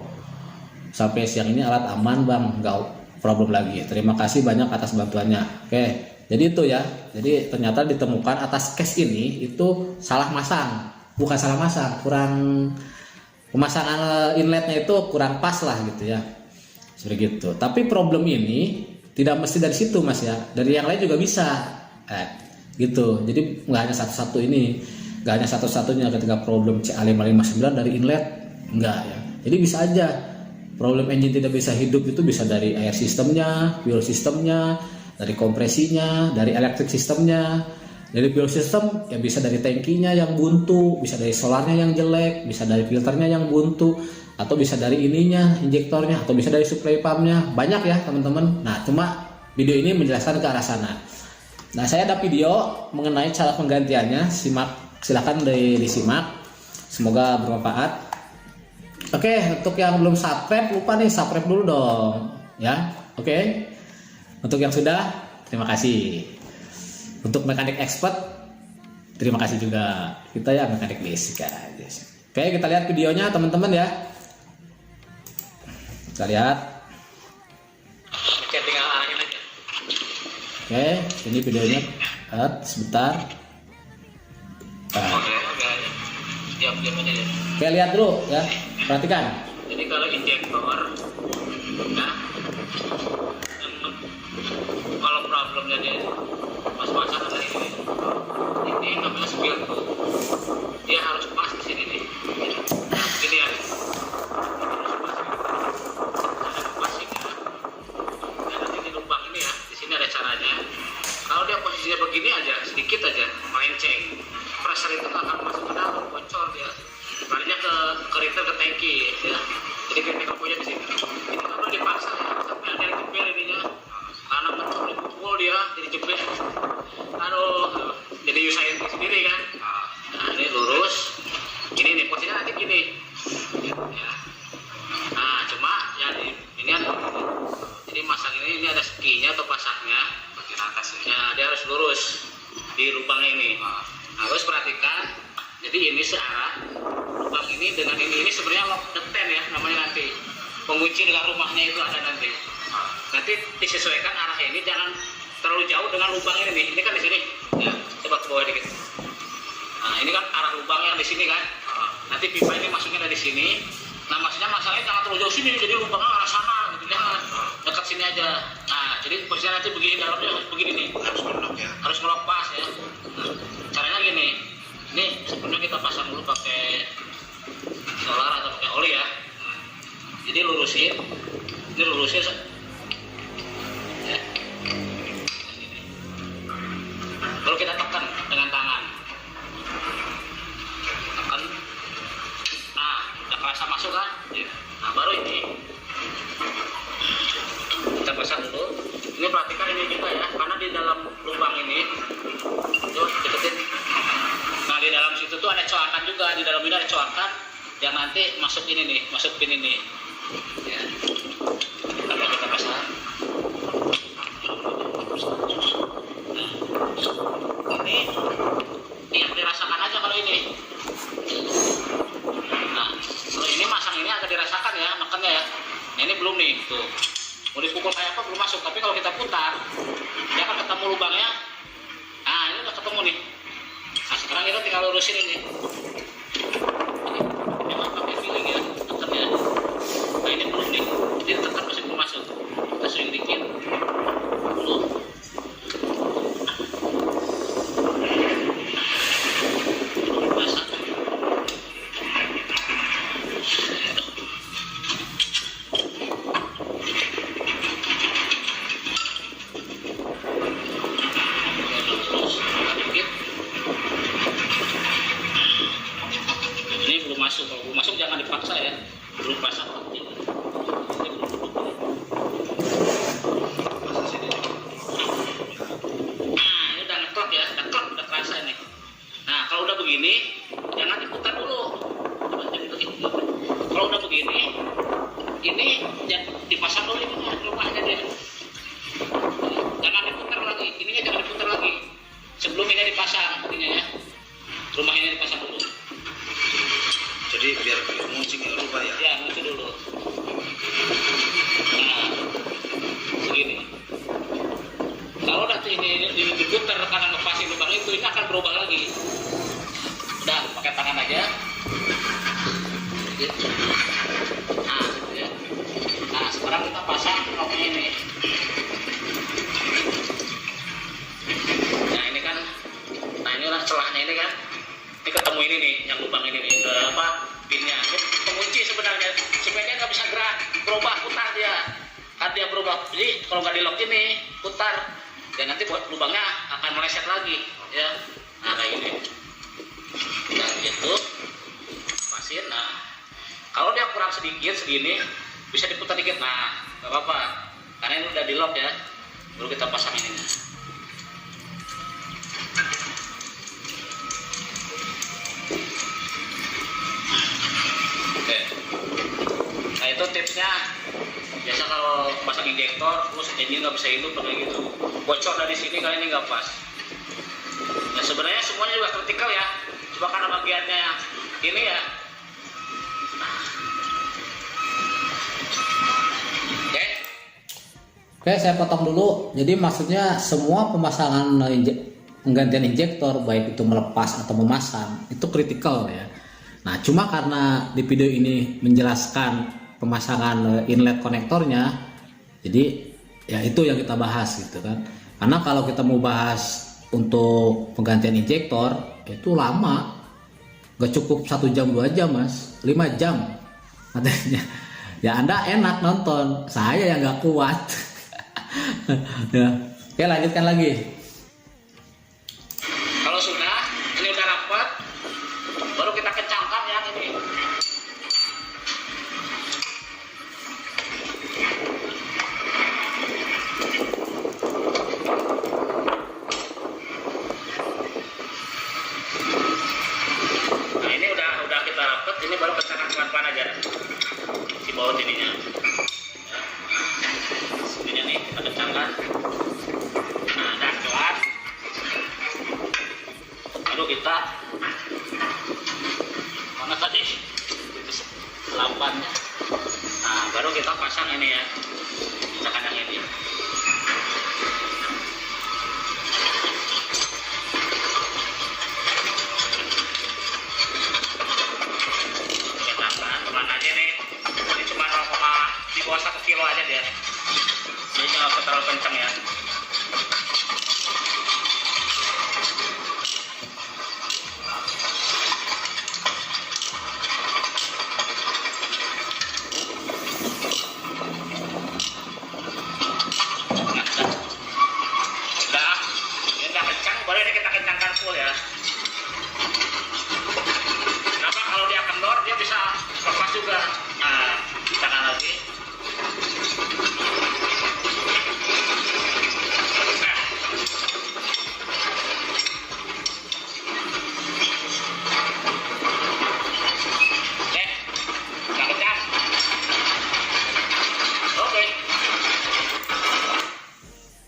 Speaker 1: Sampai siang ini alat aman bang, nggak problem lagi. Terima kasih banyak atas bantuannya. Oke, jadi itu ya. Jadi ternyata ditemukan atas case ini itu salah masang, bukan salah masang, kurang pemasangan inletnya itu kurang pas lah gitu ya. Seperti gitu. Tapi problem ini tidak mesti dari situ mas ya, dari yang lain juga bisa. Gitu. Jadi nggak hanya satu-satu ini, nggak hanya satu-satunya ketika problem CA559 dari inlet. Enggak ya. Jadi bisa aja problem engine tidak bisa hidup itu bisa dari air sistemnya, fuel sistemnya, dari kompresinya, dari elektrik sistemnya. Dari fuel system ya bisa dari tangkinya yang buntu, bisa dari solarnya yang jelek, bisa dari filternya yang buntu, atau bisa dari ininya, injektornya, atau bisa dari supply pumpnya, banyak ya teman-teman. Nah, cuma video ini menjelaskan ke arah sana. Nah, saya ada video mengenai cara penggantiannya, silahkan disimak, semoga bermanfaat. Oke, untuk yang belum subscribe, lupa nih subscribe dulu dong ya. Oke, untuk yang sudah, terima kasih. Untuk mekanik expert, terima kasih juga. Kita ya mekanik basic aja. Oke, kita lihat videonya teman-teman ya. Kita lihat. Oke, ini videonya. Sebentar. Oke, lihat dulu ya. Perhatikan.
Speaker 3: Jadi kalau injektor, nah, kalau problemnya dia pas-pasan dari ini namanya spill, dia harus pas di sini nih. Gini ya. Kalau dia posisinya begini aja, sedikit aja, melenceng, pressure itu nggak akan masuk ke dalam, bocor dia. Larinya ke return ke tangki, ya. Jadi kita punya di sini. Ini nggak boleh dipaksa ya, sampai ada yang jebel ininya. Karena betul dipukul dia, jadi jebel. Aduh, jadi usahain sendiri kan. Nah, ini lurus. Ini nih posisinya nanti gini. Ya. Nah, cuma yang ini ada. Jadi masang ini ada skinya atau pasangnya. Ya, dia harus lurus di lubang ini. Nah, terus perhatikan. Jadi ini searah lubang ini dengan ini sebenarnya lock the ten ya namanya nanti. Pengunci dengan rumahnya itu ada nanti. Nanti disesuaikan arah ini, jangan terlalu jauh dengan lubang ini nih. Ini kan di sini. Ya, coba ke bawah dikit. Nah, ini kan arah lubang yang di sini kan. Nanti pipa ini masuknya dari sini. Nah, masalahnya jangan terlalu jauh sini, jadi lubangnya arah sana gitu, jangan dekat sini aja. Nah, jadi posisinya nanti begini, dalamnya harus begini nih, harus melok pas ya. Nah, caranya gini, ini sebelumnya kita pasang dulu pakai solar atau pakai oli ya. Jadi lurusin, ini lurusin ya. Lalu kita tekan dengan tangan, tekan. Nah, udah kerasa masuk kan? Nah, baru ini kita pasang dulu. Ini perhatikan ini juga ya, karena di dalam lubang ini tuh deketin. Nah, di dalam situ tuh ada coakan juga, di dalam ini ada coakan yang nanti masuk ini nih, masuk pin ini. Ya. Kita pasang. Nah, ini yang dirasakan aja kalau ini. Nah, kalau ini masang ini agak dirasakan ya, nekannya ya. Nah, ini belum nih, tuh. Mau dipukul kayak apa belum masuk, tapi kalau kita putar, dia akan ketemu lubangnya. Nah, ini udah ketemu nih. Nah, sekarang kita tinggal lurusin ini. Ini memang pakai feeling ya, tekannya. Nah, ini belum nih, jadi tekan masih belum masuk. Kita swing dikit. Belum. Kalau belum masuk jangan dipaksa ya, belum pasang penting. Nah, ini udah ngeklok ya, udah kerasa ini. Nah, kalau udah begini jangan diputar dulu. Kalau udah begini, ini dipasang dulu ini rumahnya dia. Jangan diputar lagi, ininya jangan diputar lagi. Sebelum ini dipasang, ininya ya. Rumahnya dipasang dulu.
Speaker 4: Jadi biar muncingnya rubah ya?
Speaker 3: Ya, muncul dulu. Nah, begini. Kalau nanti ini diputar karena ngepasin lubang itu, ini akan berubah lagi. Udah, pakai tangan aja. Gitu. Nah, ya. Nah, sekarang kita pasang locknya ini. Nah, ini kan, nah ini lah celahnya ini kan. Ini ketemu ini nih, yang lubang ini nih, pinnya. Ini pengunci sebenarnya, supaya dia nggak bisa gerak, berubah, putar dia. Kan dia berubah, jadi kalau nggak di lock ini, putar. Dan nanti buat lubangnya akan meleset lagi, ya. Nah, kayak gini. Nah, gitu. Pasin, nah. Kalau dia kurang sedikit segini, bisa diputar dikit. Nah, nggak apa-apa, karena ini udah di lock ya. Baru kita pasang ini. Oke. Nah itu tipsnya. Biasa kalau pasang injektor, terus engine nggak bisa hidup kayak gitu. Bocor dari sini kali ini nggak pas. Nah sebenarnya semuanya juga vertikal ya. Cuma karena bagiannya ini ya. Oke.
Speaker 1: Oke, saya potong dulu. Jadi maksudnya semua pemasangan penggantian injektor, baik itu melepas atau memasang, itu kritikal ya. Nah, cuma karena di video ini menjelaskan pemasangan inlet konektornya, jadi ya itu yang kita bahas gitu kan. Karena kalau kita mau bahas untuk penggantian injektor, itu lama. Gak cukup 1 jam 2 jam mas, 5 jam katanya. Ya Anda enak nonton, saya yang gak kuat. Ya. Oke, lanjutkan lagi.
Speaker 3: Kalau sudah, ini udah rapat, baru kita kencangkan yang ini. Nah ini udah kita rapat, ini baru kencangkan pelan-pelan aja. Si baut ininya. Ya. Ininya nih kita kencangkan. Nah, dan jelas. Baru kita mana tadi lampannya. Nah baru kita pasang ini ya, misalkan yang ini. Kita pelan aja nih. Ini cuma 0, di bawah 1 kilo aja dia. Jadi jangan terlalu kencang ya. Boleh kita kencangkan full ya. Kenapa kalau dia kendor dia bisa lepas juga. Nah, tekan lagi. Nah. Oke, kita kencang. Oke.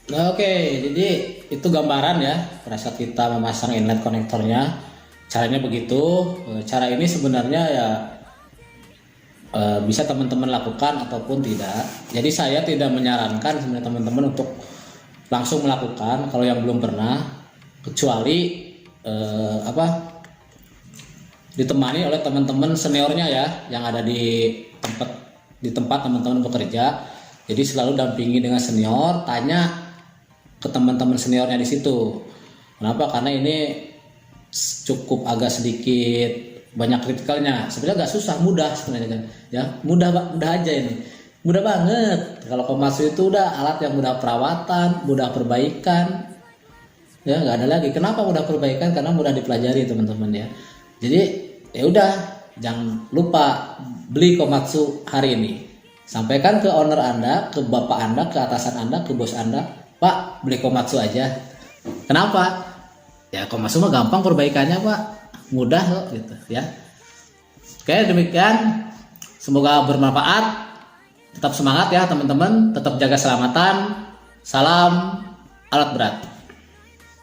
Speaker 1: Nah, oke, jadi itu gambaran ya pada saat kita memasang inlet konektornya. Caranya begitu. Cara ini sebenarnya ya bisa teman-teman lakukan ataupun tidak. Jadi saya tidak menyarankan sebenarnya teman-teman untuk langsung melakukan kalau yang belum pernah, kecuali ditemani oleh teman-teman seniornya ya yang ada di tempat teman-teman bekerja. Jadi selalu dampingi dengan senior, tanya ke teman-teman seniornya di situ. Kenapa? Karena ini cukup agak sedikit banyak kritikalnya. Sebenarnya nggak susah, mudah sebenarnya kan. Ya, mudah aja ini. Mudah banget. Kalau Komatsu itu udah alat yang mudah perawatan, mudah perbaikan. Ya, nggak ada lagi. Kenapa mudah perbaikan? Karena mudah dipelajari teman-teman ya. Jadi ya udah, jangan lupa beli Komatsu hari ini. Sampaikan ke owner Anda, ke bapak Anda, ke atasan Anda, ke bos Anda. Pak, beli Komatsu aja. Kenapa? Ya Komatsu mah gampang perbaikannya Pak, mudah kok gitu ya. Oke, demikian. Semoga bermanfaat. Tetap semangat ya teman-teman. Tetap jaga keselamatan. Salam alat berat.